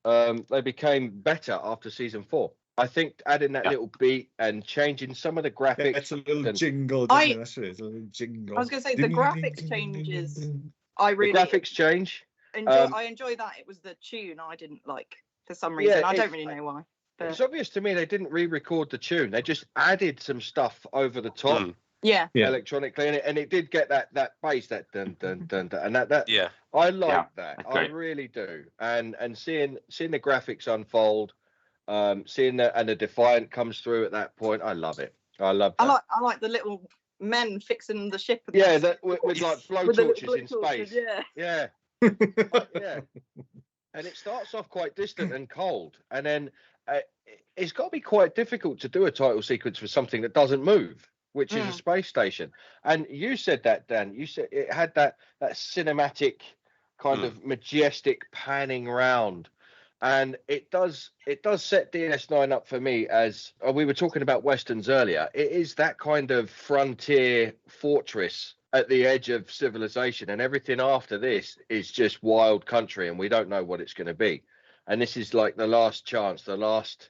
they became better after season 4. I think adding that little beat and changing some of the graphics. It's a little and jingle, doesn't it? That's what it is, a little jingle. I was going to say the graphics changes. I the really graphics change. I enjoy that. It was the tune I didn't like for some reason. I don't really know why. It's obvious to me they didn't re-record the tune. They just added some stuff over the top. Yeah. Electronically, and it did get that bass, that dun dun dun, dun, and that Yeah. I like that. that's I great. really do. And seeing the graphics unfold, seeing that, and the Defiant comes through at that point, I love it. I love that. I like the little men fixing the ship. Yeah, that with like blow With the torches blow in torches, space. yeah. Yeah. And it starts off quite distant and cold, and then it's got to be quite difficult to do a title sequence for something that doesn't move, which is a space station. And you said that, Dan. You said it had that cinematic kind of majestic panning round, and it does set DS9 up for me as we were talking about westerns earlier. It is that kind of frontier fortress at the edge of civilization, and everything after this is just wild country, and we don't know what it's going to be. And this is like the last chance, the last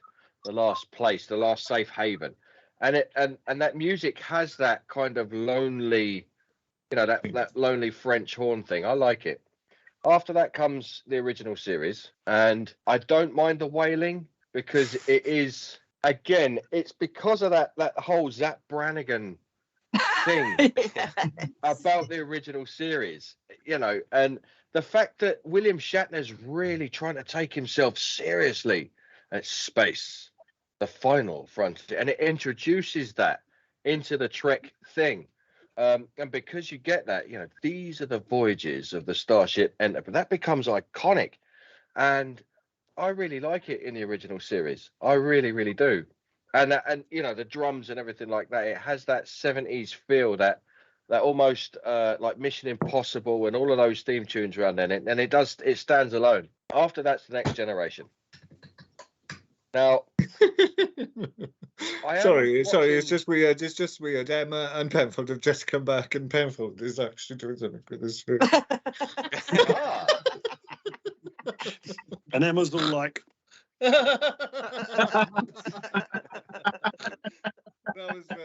place, the last safe haven. And that music has that kind of lonely, you know, that lonely French horn thing. I like it. After that comes the original series, and I don't mind the wailing, because it is, again, it's because of that whole Zap Brannigan thing about the original series, you know, and the fact that William Shatner's really trying to take himself seriously at space, the final frontier, and it introduces that into the Trek thing. And because you get that, you know, these are the voyages of the Starship Enterprise, that becomes iconic. And I really like it in the original series. I really, really do. And you know, the drums and everything like that, it has that 70s feel, that almost like Mission Impossible and all of those theme tunes around there. And it stands alone. After that's the Next Generation. Now, sorry, it's just weird. It's just weird. Emma and Penfold have just come back, and Penfold is actually doing something with his food. And Emma's all like,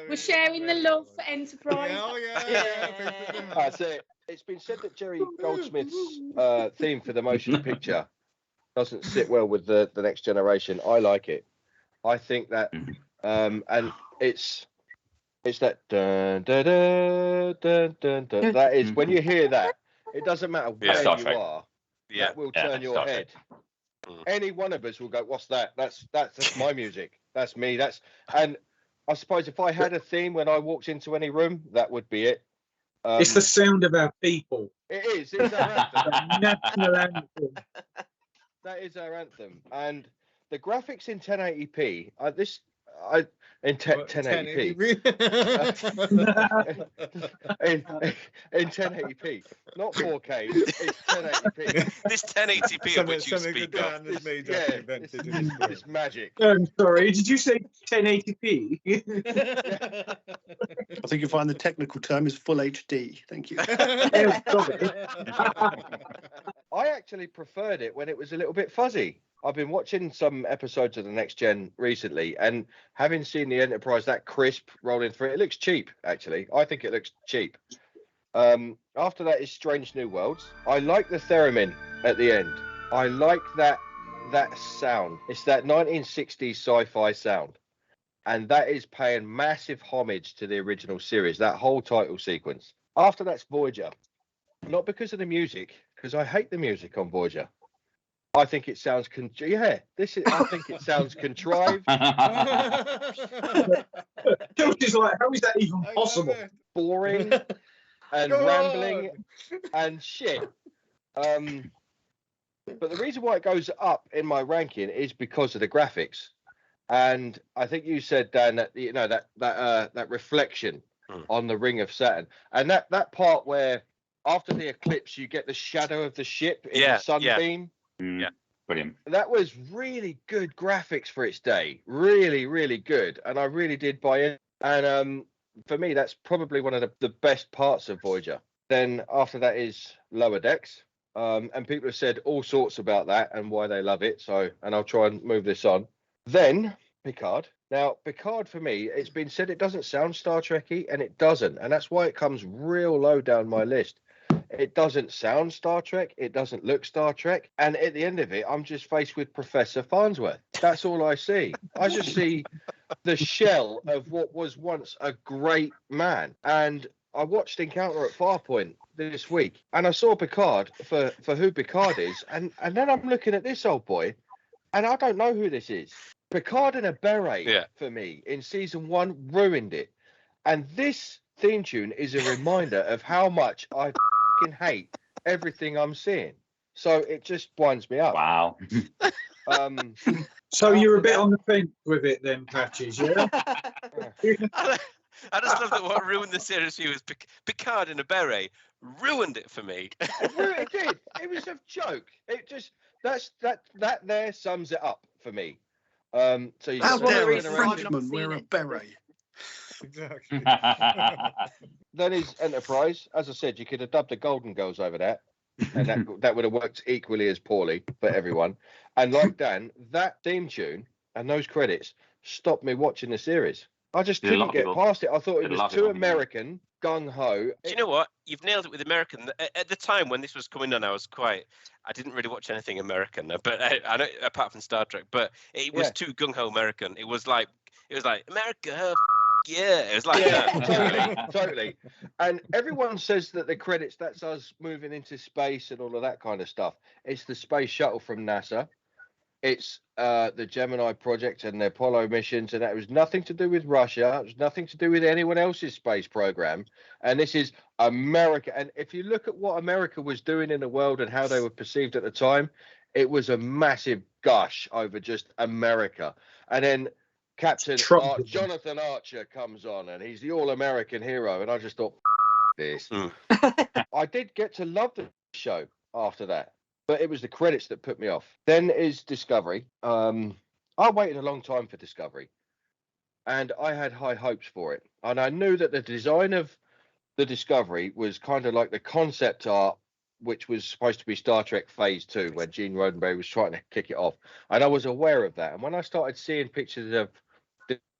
We're sharing the love for Enterprise. So it's been said that Jerry Goldsmith's theme for the motion picture doesn't sit well with the Next Generation. I like it. I think that, and it's that dun, dun, dun, dun, dun, dun. That is, when you hear that, it doesn't matter where you are. Yeah. that will Yeah, turn your Star head. Trek. Any one of us will go, "What's that? That's my music. That's me. And I suppose if I had a theme when I walked into any room, that would be it. It's the sound of our people. It is. It's our anthem. The national anthem. That is our anthem. And the graphics in 1080p. In 1080p. In 1080p, not 4K. It's 1080p. This 1080p of which you Something speak that of. Dan has made up Yeah, and invented in his brain. It's magic. I'm sorry. Did you say 1080p? I think you'll find the technical term is full HD. Thank you. I actually preferred it when it was a little bit fuzzy. I've been watching some episodes of the Next Gen recently, and having seen the Enterprise that crisp rolling through, it looks cheap. Actually, I think it looks cheap. After that is Strange New Worlds. I like the theremin at the end. I like that sound. It's that 1960s sci-fi sound, and that is paying massive homage to the original series. That whole title sequence. After that's Voyager, not because of the music, because I hate the music on Voyager. I think it sounds I think it sounds contrived. Josh is like, how is that even possible? Boring and rambling and shit. But the reason why it goes up in my ranking is because of the graphics. And I think you said, Dan, that that reflection on the ring of Saturn, and that part where after the eclipse you get the shadow of the ship in the sunbeam. Yeah, brilliant. That was really good graphics for its day. Really, really good, and I really did buy it. And for me, that's probably one of the best parts of Voyager. Then after that is Lower Decks, and people have said all sorts about that and why they love it. So, and I'll try and move this on. Then Picard. Now, Picard for me, it's been said it doesn't sound Star Trekky, and it doesn't, and that's why it comes real low down my list. It doesn't sound Star Trek. It doesn't look Star Trek. And at the end of it, I'm just faced with Professor Farnsworth. That's all I see. I just see the shell of what was once a great man. And I watched Encounter at Farpoint this week, and I saw Picard for who Picard is. And then I'm looking at this old boy, and I don't know who this is. Picard in a beret, for me, in season 1, ruined it. And this theme tune is a reminder of how much I hate everything I'm seeing. So it just winds me up. Wow. So you're a bit on the fence with it then, Patches, yeah? I just love that what ruined the series for you was Picard in a beret ruined it for me. It did. It was a joke. It just that there sums it up for me. So you How got dare a Generation. Frenchman wear a beret? Exactly. Then is Enterprise. As I said, you could have dubbed the Golden Girls over that, and that would have worked equally as poorly for everyone. And like Dan, that theme tune and those credits stopped me watching the series. I just couldn't get past it. I thought it was too American, gung ho. Do you know what? You've nailed it with American. At the time when this was coming on, I didn't really watch anything American, but I know apart from Star Trek. But it was too gung ho American. It was like America. Yeah, it was like that. Totally. And everyone says that the credits, that's us moving into space and all of that kind of stuff. It's the space shuttle from NASA. It's the Gemini project and the Apollo missions, and that was nothing to do with Russia. It was nothing to do with anyone else's space program. And this is America. And if you look at what America was doing in the world and how they were perceived at the time, it was a massive gush over just America. And then Captain Jonathan Archer comes on, and he's the all-American hero. And I just thought, this. I did get to love the show after that, but it was the credits that put me off. Then is Discovery. I waited a long time for Discovery, and I had high hopes for it. And I knew that the design of the Discovery was kind of like the concept art, which was supposed to be Star Trek Phase 2, when Gene Roddenberry was trying to kick it off. And I was aware of that. And when I started seeing pictures of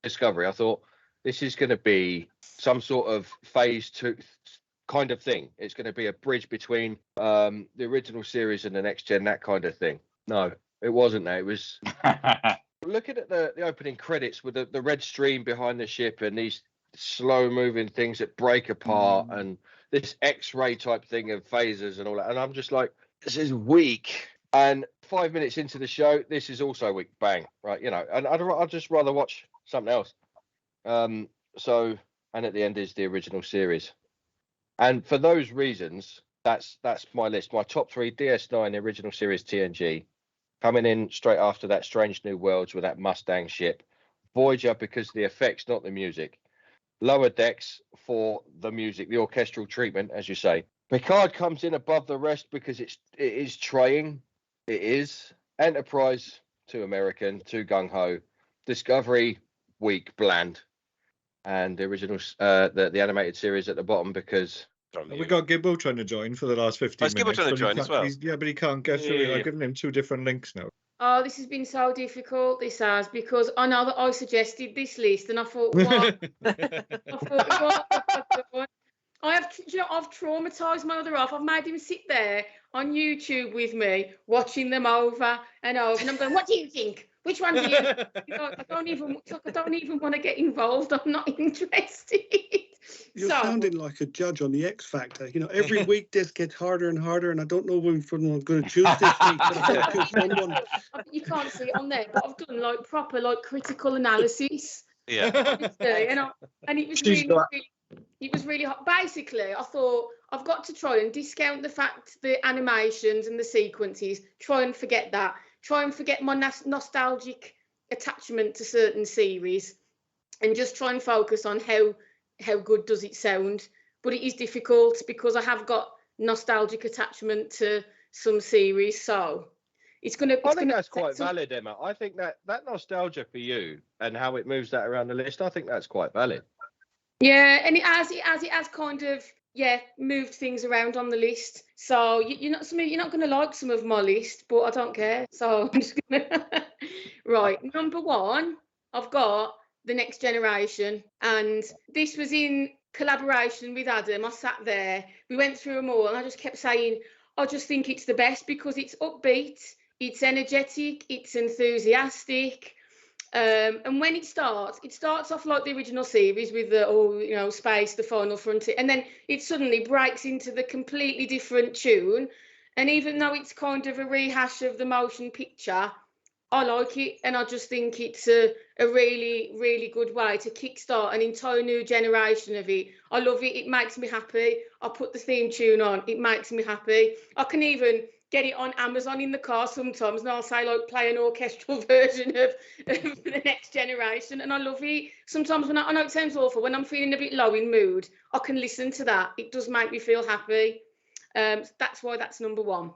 Discovery, I thought, this is going to be some sort of Phase 2 kind of thing. It's going to be a bridge between the original series and the Next Gen, that kind of thing. No, it wasn't that. It was... Looking at the opening credits with the red stream behind the ship and these slow-moving things that break apart and this X-ray type thing of phasers and all that. And I'm just like, This is weak. And 5 minutes into the show, this is also weak. Bang. Right. You know, and I'd just rather watch something else. So, and at the end is the original series. And for those reasons, that's my list. My top 3: DS9, original series TNG. Coming in straight after that, Strange New Worlds with that Mustang ship. Voyager because of the effects, not the music. Lower Decks for the music, the orchestral treatment, as you say. Picard comes in above the rest because it is trying. It is. Enterprise, too American, too gung-ho. Discovery, weak, bland. And the original, the animated series at the bottom because... We got Gibbo trying to join for the last 15 minutes. Gibbo trying to join as well? Yeah, but he can't get through. I've given him 2 different links now. Oh, this has been so difficult, this has, because I know that I suggested this list and I thought, what? I've traumatized my other half. I've made him sit there on YouTube with me, watching them over and over. And I'm going, what do you think? Which one do you think? I don't even want to get involved. I'm not interested. You're sounding like a judge on the X Factor. You know, every week this gets harder and harder, and I don't know which one I'm going to choose this week. But I'm going to choose someone. You can't see it on there, but I've done like proper critical analysis. Yeah. Honestly, and it was it was really hot. Basically, I thought I've got to try and discount the fact the animations and the sequences. Try and forget that. Try and forget my nostalgic attachment to certain series, and just try and focus on how good does it sound. But it is difficult because I have got nostalgic attachment to some series, so it's gonna. I think that's quite valid, Emma. I think that nostalgia for you and how it moves that around the list, I think that's quite valid. Yeah, and it has kind of moved things around on the list. So you're not going to like some of my list, but I don't care. So I'm just gonna right. Number 1, I've got The Next Generation, and this was in collaboration with Adam. I sat there, we went through them all, and I just kept saying, I just think it's the best because it's upbeat, it's energetic, it's enthusiastic. And when it starts off like the original series with the space, the final frontier, and then it suddenly breaks into the completely different tune. And even though it's kind of a rehash of the motion picture, I like it, and I just think it's a really, really good way to kickstart an entire new generation of it. I love it. It makes me happy. I put the theme tune on. It makes me happy. I can even get it on Amazon in the car sometimes, and I'll say, play an orchestral version of The Next Generation, and I love it. Sometimes when I know it sounds awful, when I'm feeling a bit low in mood, I can listen to that. It does make me feel happy. That's why that's number 1.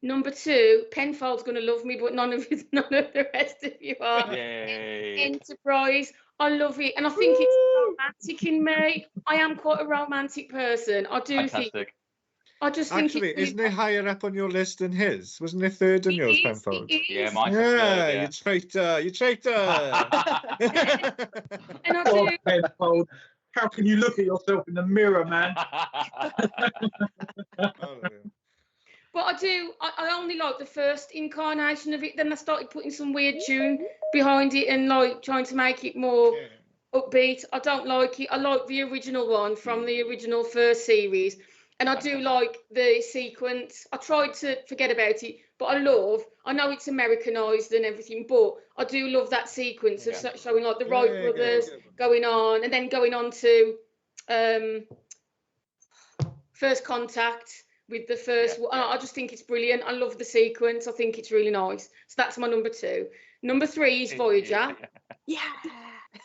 Number 2, Penfold's going to love me, but none of the rest of you are. Yay. Enterprise. I love it, and I think it's romantic in me. I am quite a romantic person. I do think. I just think actually, isn't it higher up on your list than his? Wasn't it 3rd on yours, Penfold? Yeah, mine's you traitor! You traitor! And I do. Penfold, how can you look at yourself in the mirror, man? But I only like the first incarnation of it. Then I started putting some weird tune behind it and trying to make it more upbeat. I don't like it. I like the original one from the original first series. And I do like the sequence. I tried to forget about it, but I know it's Americanized and everything, but I do love that sequence of showing the Wright brothers going on and then going on to First Contact with the first one. I just think it's brilliant. I love the sequence. I think it's really nice. So that's my number 2. Number 3 is Voyager. Yeah.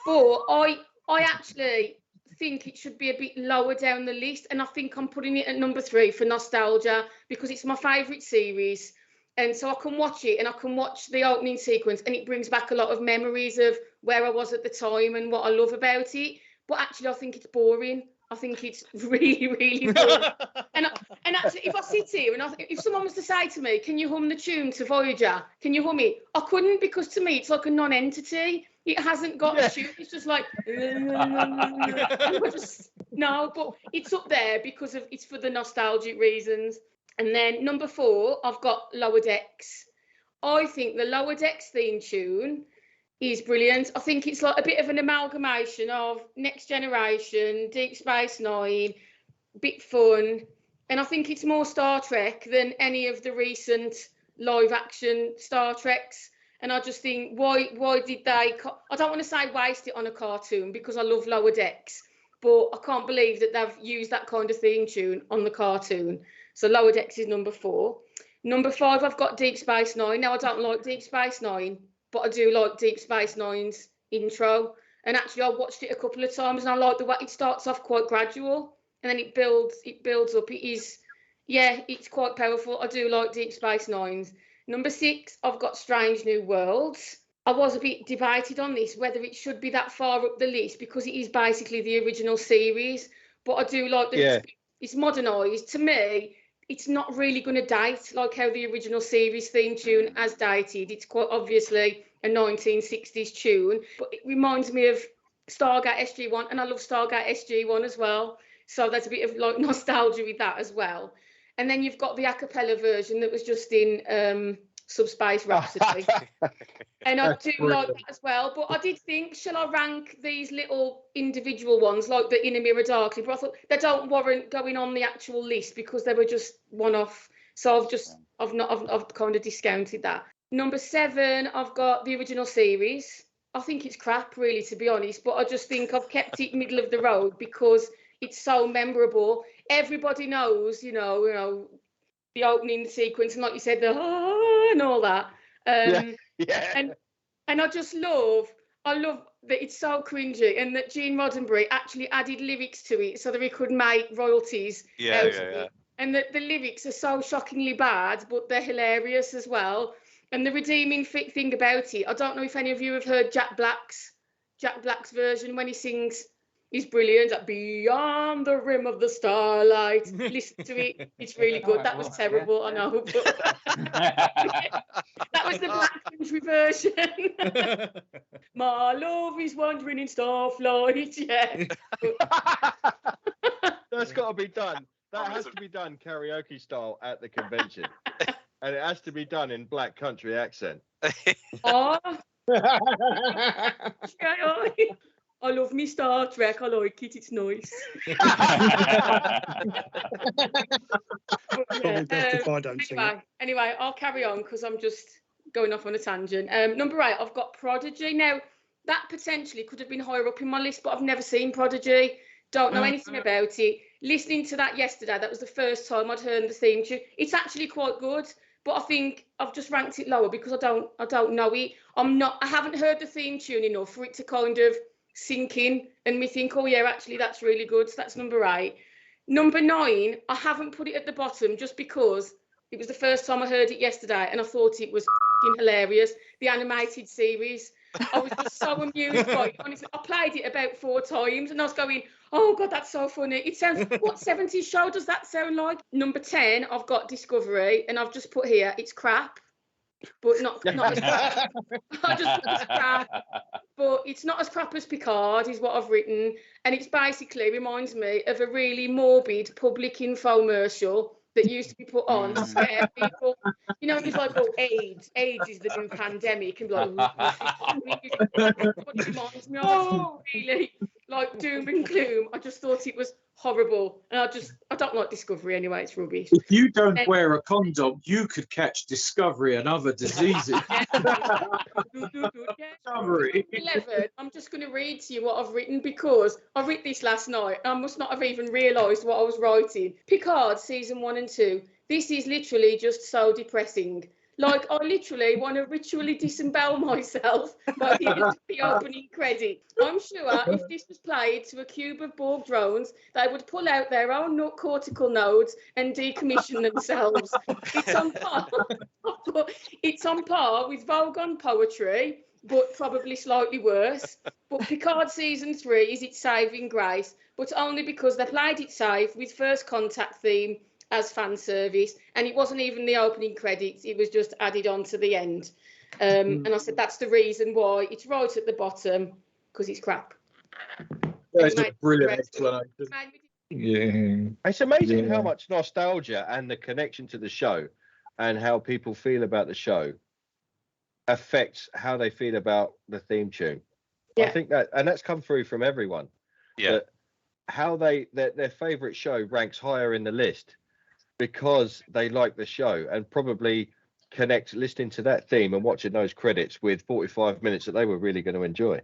But I actually think it should be a bit lower down the list, and I think I'm putting it at number 3 for nostalgia because it's my favourite series, and so I can watch it and I can watch the opening sequence and it brings back a lot of memories of where I was at the time and what I love about it. But actually I think it's boring. I think it's really, really boring. and actually, if I sit here and if someone was to say to me, can you hum the tune to Voyager? Can you hum it? I couldn't, because to me it's like a non-entity. It hasn't got a tune. It's just like no, but it's up there because it's for the nostalgic reasons. And then number 4, I've got Lower Decks. I think the Lower Decks theme tune is brilliant. I think it's like a bit of an amalgamation of Next Generation, Deep Space Nine, bit fun, and I think it's more Star Trek than any of the recent live action Star Treks. And I just think, why did they? I don't want to say waste it on a cartoon because I love Lower Decks, but I can't believe that they've used that kind of theme tune on the cartoon. So Lower Decks is number 4. Number 5, I've got Deep Space Nine. Now I don't like Deep Space Nine, but I do like Deep Space Nine's intro. And actually, I watched it a couple of times, and I like the way it starts off quite gradual, and then it builds up. It's quite powerful. I do like Deep Space Nine. Number 6, I've got Strange New Worlds. I was a bit debated on this, whether it should be that far up the list, because it is basically the original series. But I do like that it's modernised. To me, it's not really going to date like how the original series theme tune has dated. It's quite obviously a 1960s tune, but it reminds me of Stargate SG-1, and I love Stargate SG-1 as well. So there's a bit of like nostalgia with that as well. And then you've got the a cappella version that was just in Subspace Rhapsody. And I do like that as well. But I did think, shall I rank these little individual ones, like the In a Mirror Darkly? But I thought they don't warrant going on the actual list because they were just one-off. So I've kind of discounted that. Number 7, I've got the original series. I think it's crap, really, to be honest. But I just think I've kept it middle of the road because it's so memorable. Everybody knows, you know, the opening sequence, and like you said, the and all that. And I just love that it's so cringy, and that Gene Roddenberry actually added lyrics to it so that he could make royalties out of it. And that the lyrics are so shockingly bad, but they're hilarious as well. And the redeeming thing about it, I don't know if any of you have heard Jack Black's version when he sings. He's brilliant at Beyond the Rim of the Starlight. Listen to it. It's really good. That was terrible, I know. But that was the Black Country version. My love is wandering in starflight. Yeah. That's got to be done. That has to be done karaoke style at the convention. And it has to be done in Black Country accent. Oh. I love me Star Trek. I like it. It's nice. Anyway, I'll carry on because I'm just going off on a tangent. Number 8, I've got Prodigy. Now, that potentially could have been higher up in my list, but I've never seen Prodigy. Don't know anything about it. Listening to that yesterday, that was the first time I'd heard the theme tune. It's actually quite good, but I think I've just ranked it lower because I don't know it. I haven't heard the theme tune enough for it to kind of sink in and me think, oh yeah, actually that's really good. So that's number 8. Number 9, I haven't put it at the bottom just because it was the first time I heard it yesterday and I thought it was hilarious. The animated series. I was just so amused by it. Honestly, I played it about 4 times and I was going, oh God, that's so funny. It sounds, what 70s show does that sound like? Number 10, I've got Discovery, and I've just put here, it's crap, but not as crap. I just put it's crap, but it's not as crap as Picard is what I've written. And it's basically reminds me of a really morbid public infomercial that used to be put on to scare people. You know, it's like, oh, AIDS is the new pandemic, and like, what it reminds me of. Really, like doom and gloom. I just thought it was horrible, and I don't like Discovery anyway. It's rubbish. If you don't wear a condom, you could catch Discovery and other diseases. Discovery. 11. I'm just going to read to you what I've written because I read this last night. I must not have even realised what I was writing. Picard season 1 and 2. This is literally just so depressing. Like, I literally want to ritually disembowel myself by the end of the opening credit. I'm sure if this was played to a cube of Borg drones, they would pull out their own cortical nodes and decommission themselves. It's on par with Vogon poetry, but probably slightly worse. But Picard season 3 is its saving grace, but only because they played it safe with First Contact theme as fan service, and it wasn't even the opening credits, it was just added on to the end. And I said that's the reason why it's right at the bottom, because it's crap. That's a brilliant explanation. Yeah, it's amazing how much nostalgia and the connection to the show and how people feel about the show affects how they feel about the theme tune. I think that, and that's come through from everyone. How their favorite show ranks higher in the list because they like the show and probably connect listening to that theme and watching those credits with 45 minutes that they were really going to enjoy.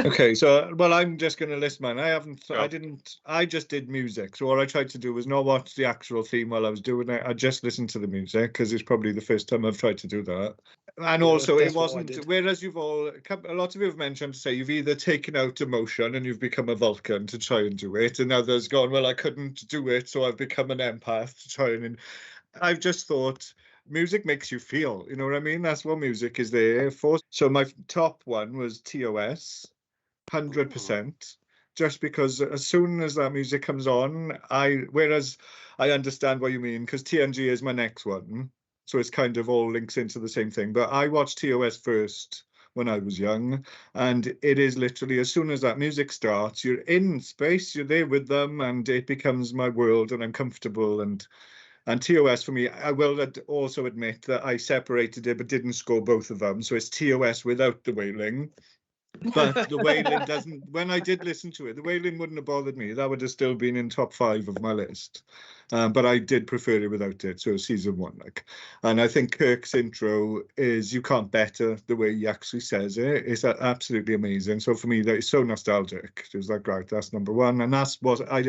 Okay, so well, I'm just going to list mine. I Go. I just did music. So what I tried to do was not watch the actual theme while I was doing it. I just listened to the music because it's probably the first time I've tried to do that. And Yeah, also, it that's what I wasn't. did. Whereas a lot of you have mentioned to say you've either taken out emotion and you've become a Vulcan to try and do it, and others gone, well, I couldn't do it, so I've become an empath to try and. I've just thought. Music makes you feel, you know what I mean? That's what music is there for. So my top one was TOS. 100%, just because as soon as that music comes on, whereas I understand what you mean, because TNG is my next one, so it's kind of all links into the same thing. But I watched TOS first when I was young, and it is literally as soon as that music starts, you're in space, you're there with them, and it becomes my world, and I'm comfortable. And TOS for me, I will also admit that I separated it, but didn't score both of them. So it's TOS without the wailing. But the wailing doesn't. When I did listen to it, the wailing wouldn't have bothered me. That would have still been in top 5 of my list. But I did prefer it without it. So season 1, like, and I think Kirk's intro is you can't better the way he actually says it. It's absolutely amazing. So for me, that is so nostalgic. It was like, right, that's number 1, and I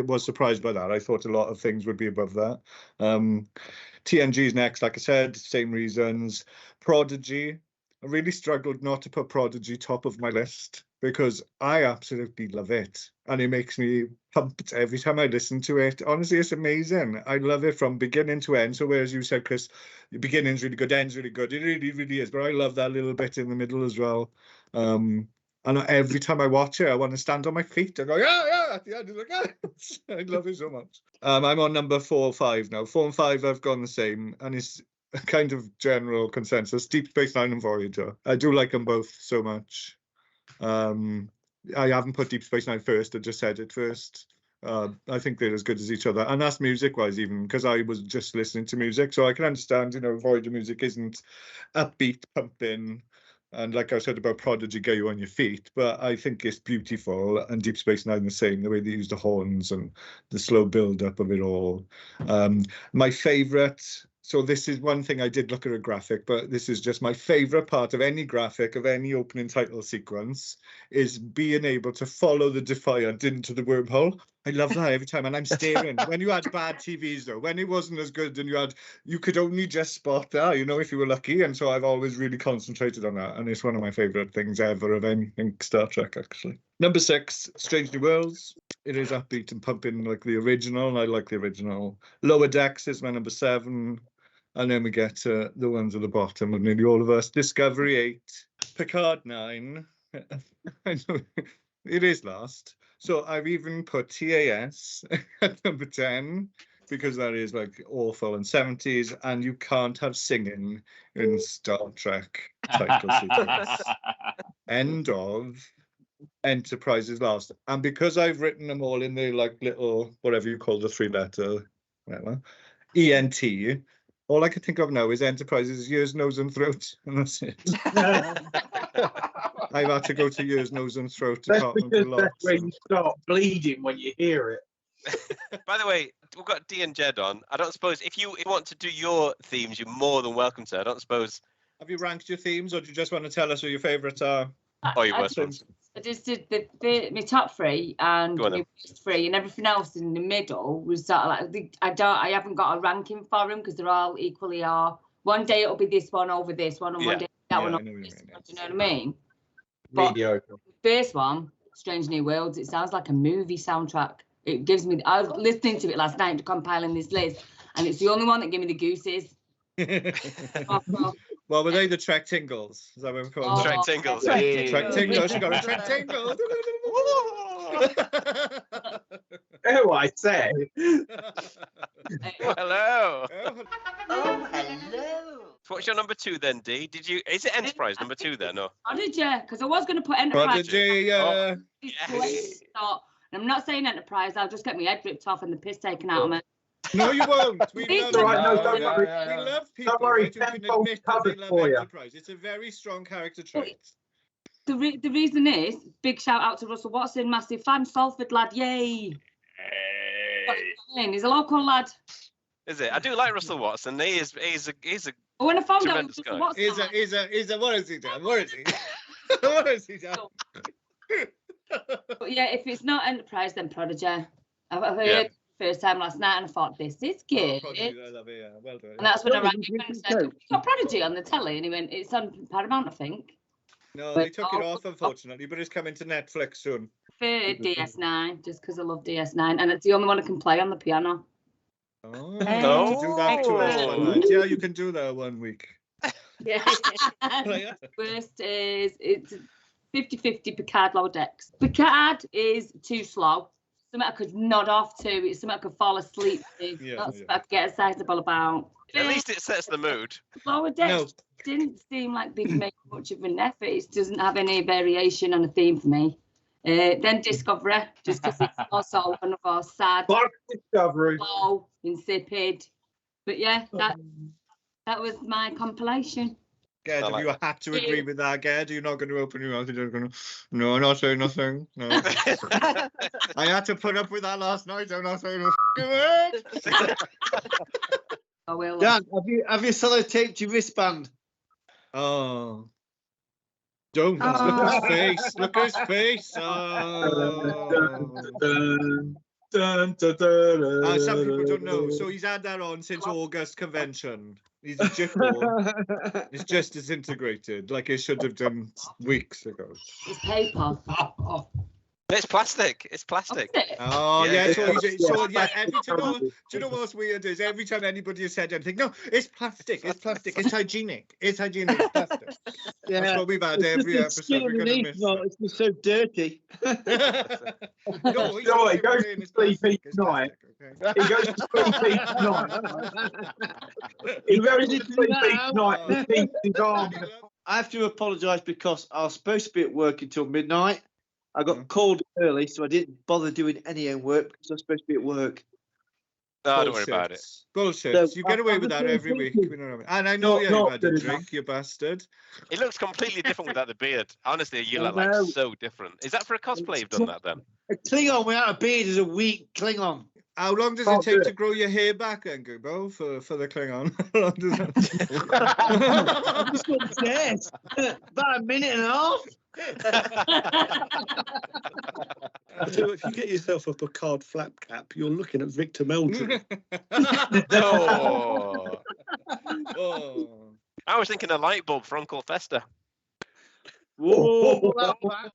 was surprised by that. I thought a lot of things would be above that. TNG's next, like I said, same reasons. Prodigy. I really struggled not to put Prodigy top of my list because I absolutely love it. And it makes me pumped every time I listen to it. Honestly, it's amazing. I love it from beginning to end. So whereas you said, Chris, the beginning's really good, end's really good. It really, really is. But I love that little bit in the middle as well. And every time I watch it, I want to stand on my feet and go, yeah, at the end. It's like, yeah. I love it so much. I'm on number 4 or 5 now. 4 and 5, I've gone the same. And it's a kind of general consensus. Deep Space Nine and Voyager. I do like them both so much. I haven't put Deep Space Nine first. I just said it first. I think they're as good as each other, and that's music-wise, even because I was just listening to music, so I can understand. Voyager music isn't upbeat, pumping, and like I said about Prodigy, get you on your feet. But I think it's beautiful, and Deep Space Nine the same. The way they use the horns and the slow build-up of it all. My favourite. So this is one thing I did look at a graphic, but this is just my favorite part of any graphic of any opening title sequence is being able to follow the Defiant into the wormhole. I love that every time, and I'm staring. When you had bad TVs though, when it wasn't as good, and you could only just spot that, if you were lucky. And so I've always really concentrated on that, and it's one of my favorite things ever of anything Star Trek, actually. Number 6, Strange New Worlds. It is upbeat and pumping like the original, and I like the original. Lower Decks is my number 7. And then we get to the ones at the bottom of nearly all of us. Discovery 8, Picard 9. I know it is last. So I've even put TAS at number 10 because that is like awful and 70s, and you can't have singing in Star Trek title sequence. End of. Enterprise is last. And because I've written them all in the like little, whatever you call the 3-letter, whatever, ENT, all I can think of now is Enterprise's ears, nose, and throat, and that's it. I've had to go to ears, nose, and throat department a lot. That's where you start bleeding when you hear it. By the way, we've got D and Jed on. I don't suppose if you want to do your themes, you're more than welcome to. I don't suppose. Have you ranked your themes, or do you just want to tell us who your favourites are? Oh, your worst ones. I just did my top 3 and Go on my then. worst 3, and everything else in the middle was sort of like I haven't got a ranking for them because they're all equally are. One day it'll be this one over this one, and one day that one over this one. Do you know what I mean? But Mediocre. the first one, Strange New Worlds, it sounds like a movie soundtrack. It gives me. I was listening to it last night compiling this list, and it's the only one that gave me the gooses. Well, were they the Trek Tingles? Is that what we're calling them? Trek Tingles. Trek Tingles. You got a Trek Tingle. Oh, I said. Hello. Oh, hello. So what's your number 2 then, D? Is it Enterprise number 2 then, or? Prodigy, because I was going to put Enterprise. Prodigy, yeah. Yes. I'm not saying Enterprise. I'll just get my head ripped off and the piss taken out of me. No, you won't. We love, Right, no, don't we worry. love people Don't worry, who can tenfold admit that they covered love for you. Enterprise. It's a very strong character trait. The reason is, big shout out to Russell Watson, massive fan, Salford lad, yay. He's a local lad. Is it? I do like Russell Watson. He's a When I found out tremendous guy. what's He's a what has he done? What is he? What has he done? But yeah, if it's not Enterprise, then Prodigy. I've heard Yeah. it the first time last night and I thought, this is good. Prodigy, I love it, yeah. Well done. And that's when I rang Prodigy him and is said, good. "Have you got Prodigy on the telly?" And he went, "It's on Paramount, I think." No, But they took it off, unfortunately, but it's coming to Netflix soon. For DS9, just because I love DS9. And it's the only one I can play on the piano. Oh, to do that to us one night. Yeah, you can do that one week. Yeah. Worst is it's 50-50 Picard Lower Decks. Picard is too slow. Something I could nod off to. It's something I could fall asleep to. Yeah, That's yeah. what I get excitable about. At least it sets the mood. Lower Decks didn't seem like they'd make much of an effort. It doesn't have any variation on a theme for me. Then Discovery, just because it's also one of our sad, Fuck Discovery. slow, insipid. But yeah, that was my compilation. Gerd, have you had to agree with that, Gerd? You're not going to open your mouth. You're just going to, no, not saying nothing. No. I had to put up with that last night. I'm not saying a word. I will. Dan, have you sellotaped your wristband? Oh. Don't. Look at his face. Look at his face. Dun, dun, dun, dun, Some people don't know. So he's had that on since August convention. He's a GIF. It's just disintegrated like it should have done weeks ago. It's paper. It's plastic. It's plastic. Oh Yeah, yeah, yeah. so every time, do you know what's weird is every time anybody has said anything, no, it's plastic, it's hygienic, it's plastic. Yeah. That's what we've had every The episode. skin We're gonna underneath, miss well, it. it's just so dirty. No, he's No, not he goes saying to it's sleep plastic, each it's night. plastic, He goes to sleep each night. He goes to sleep each night and keeps his arm. I have to apologise because I was supposed to be at work until midnight. I got called early, so I didn't bother doing any homework because I was supposed to be at work. No, don't worry about it. Bullshit. So, You get away I'm with that just every week. thinking- You know what I mean? And I know Not- you've not had a good drink, you bastard. It looks completely different without the beard. Honestly, you I look like know. so different. Is that for a cosplay you've done that then? A Klingon without a beard is a weak Klingon. How long does Can't it do take to it. grow your hair back, Engubo, for the Klingon? How long does I'm just upstairs. About a minute and a half. If you get yourself a Picard flap cap, you're looking at Victor Meldrew. No. Oh. I was thinking a light bulb for Uncle Fester. Whoa.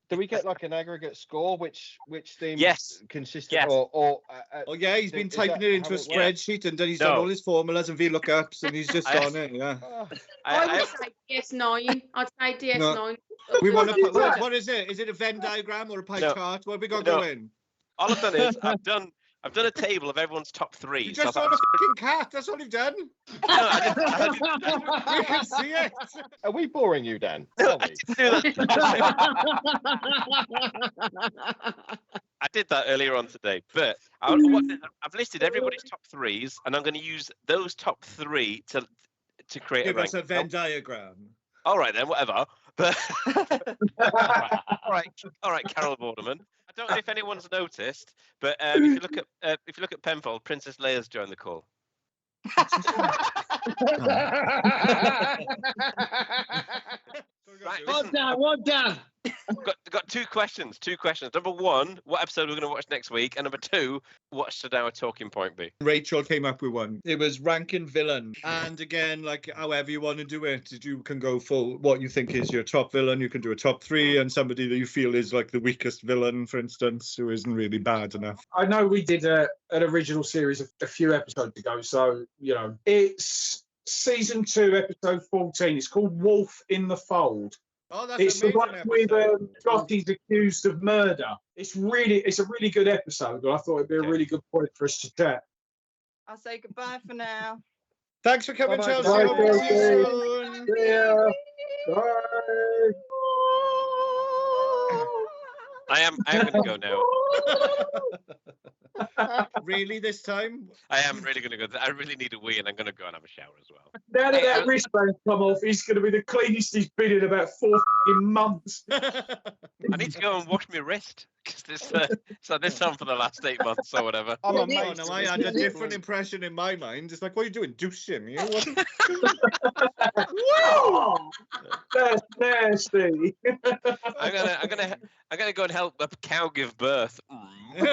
Do we get like an aggregate score? Which theme? Yes. Consistent Yes. or Oh yeah, he's been is typing that it into a how it works? spreadsheet and then he's No. done all his formulas and VLOOKUPs and he's just I- on it. Yeah. I would say DS9. I'd say DS9. We want to. What is What is it? Is it a Venn diagram or a pie No. chart? What have we got No. going? All I've done is I've done a table of everyone's top three. You So I just thought saw a fucking cat. That's all you've done. I We can see it. Are we boring you, Dan? didn't- Are I we? didn't do that. I did that earlier on today, but I've listed everybody's top threes, and I'm going to use those top three to create Give a us a ranking. Venn diagram. All right then, whatever. But all right, Carol Borderman. I don't know if anyone's noticed, but if you look at Penfold, Princess Leia's joined the call. Right, listen, What Dan? got two questions. Number one, what episode we're going to watch next week, and number two, what should our talking point be? Rachel came up with one. It was ranking villain. And again, like however you want to do it, you can go for what you think is your top villain. You can do a top three and somebody that you feel is like the weakest villain, for instance, who isn't really bad enough. I know we did an original series a few episodes ago, so it's season 2, episode 14. It's called Wolf in the Fold. Oh, that's It's the amazing one with episode. Scotty's accused of murder. It's a really good episode, and I thought it'd be a really good point for us to chat. I'll say goodbye for now. Thanks for coming, Bye-bye. Chelsea. Bye, Hope to see you Chelsea. soon. See ya. Bye. I am going to go now. Really, this time? I am really going to go. I really need a wee, and I'm going to go and have a shower as well. Now that Hey, that wristband's come off, he's going to be the cleanest he's been in about 4 months. I need to go and wash my wrist. Because it's like this time for the last 8 months or whatever. I'm Oh, amazed. no, I had a different impression in my mind. It's like, what are you doing? Douching? You know what? Wow, that's nasty. I'm gonna go and help a cow give birth. I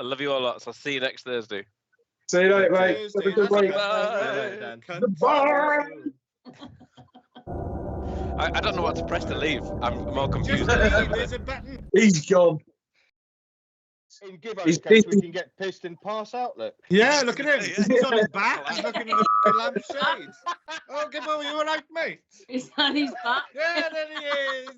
love you all lots. I'll see you next Thursday. See you later, mate. Tuesday, Have a good week. Bye. Goodbye. I don't know what to press to leave. I'm more confused. Just leave. There's a button. He's gone. In Gibbo's He's case, we busy. can get pissed and pass out. Look. Yeah, look at him. He's on his back. He's looking in the f***ing lampshade. Oh, Gibbo, you all right, mate? He's on his back. Yeah, there he is.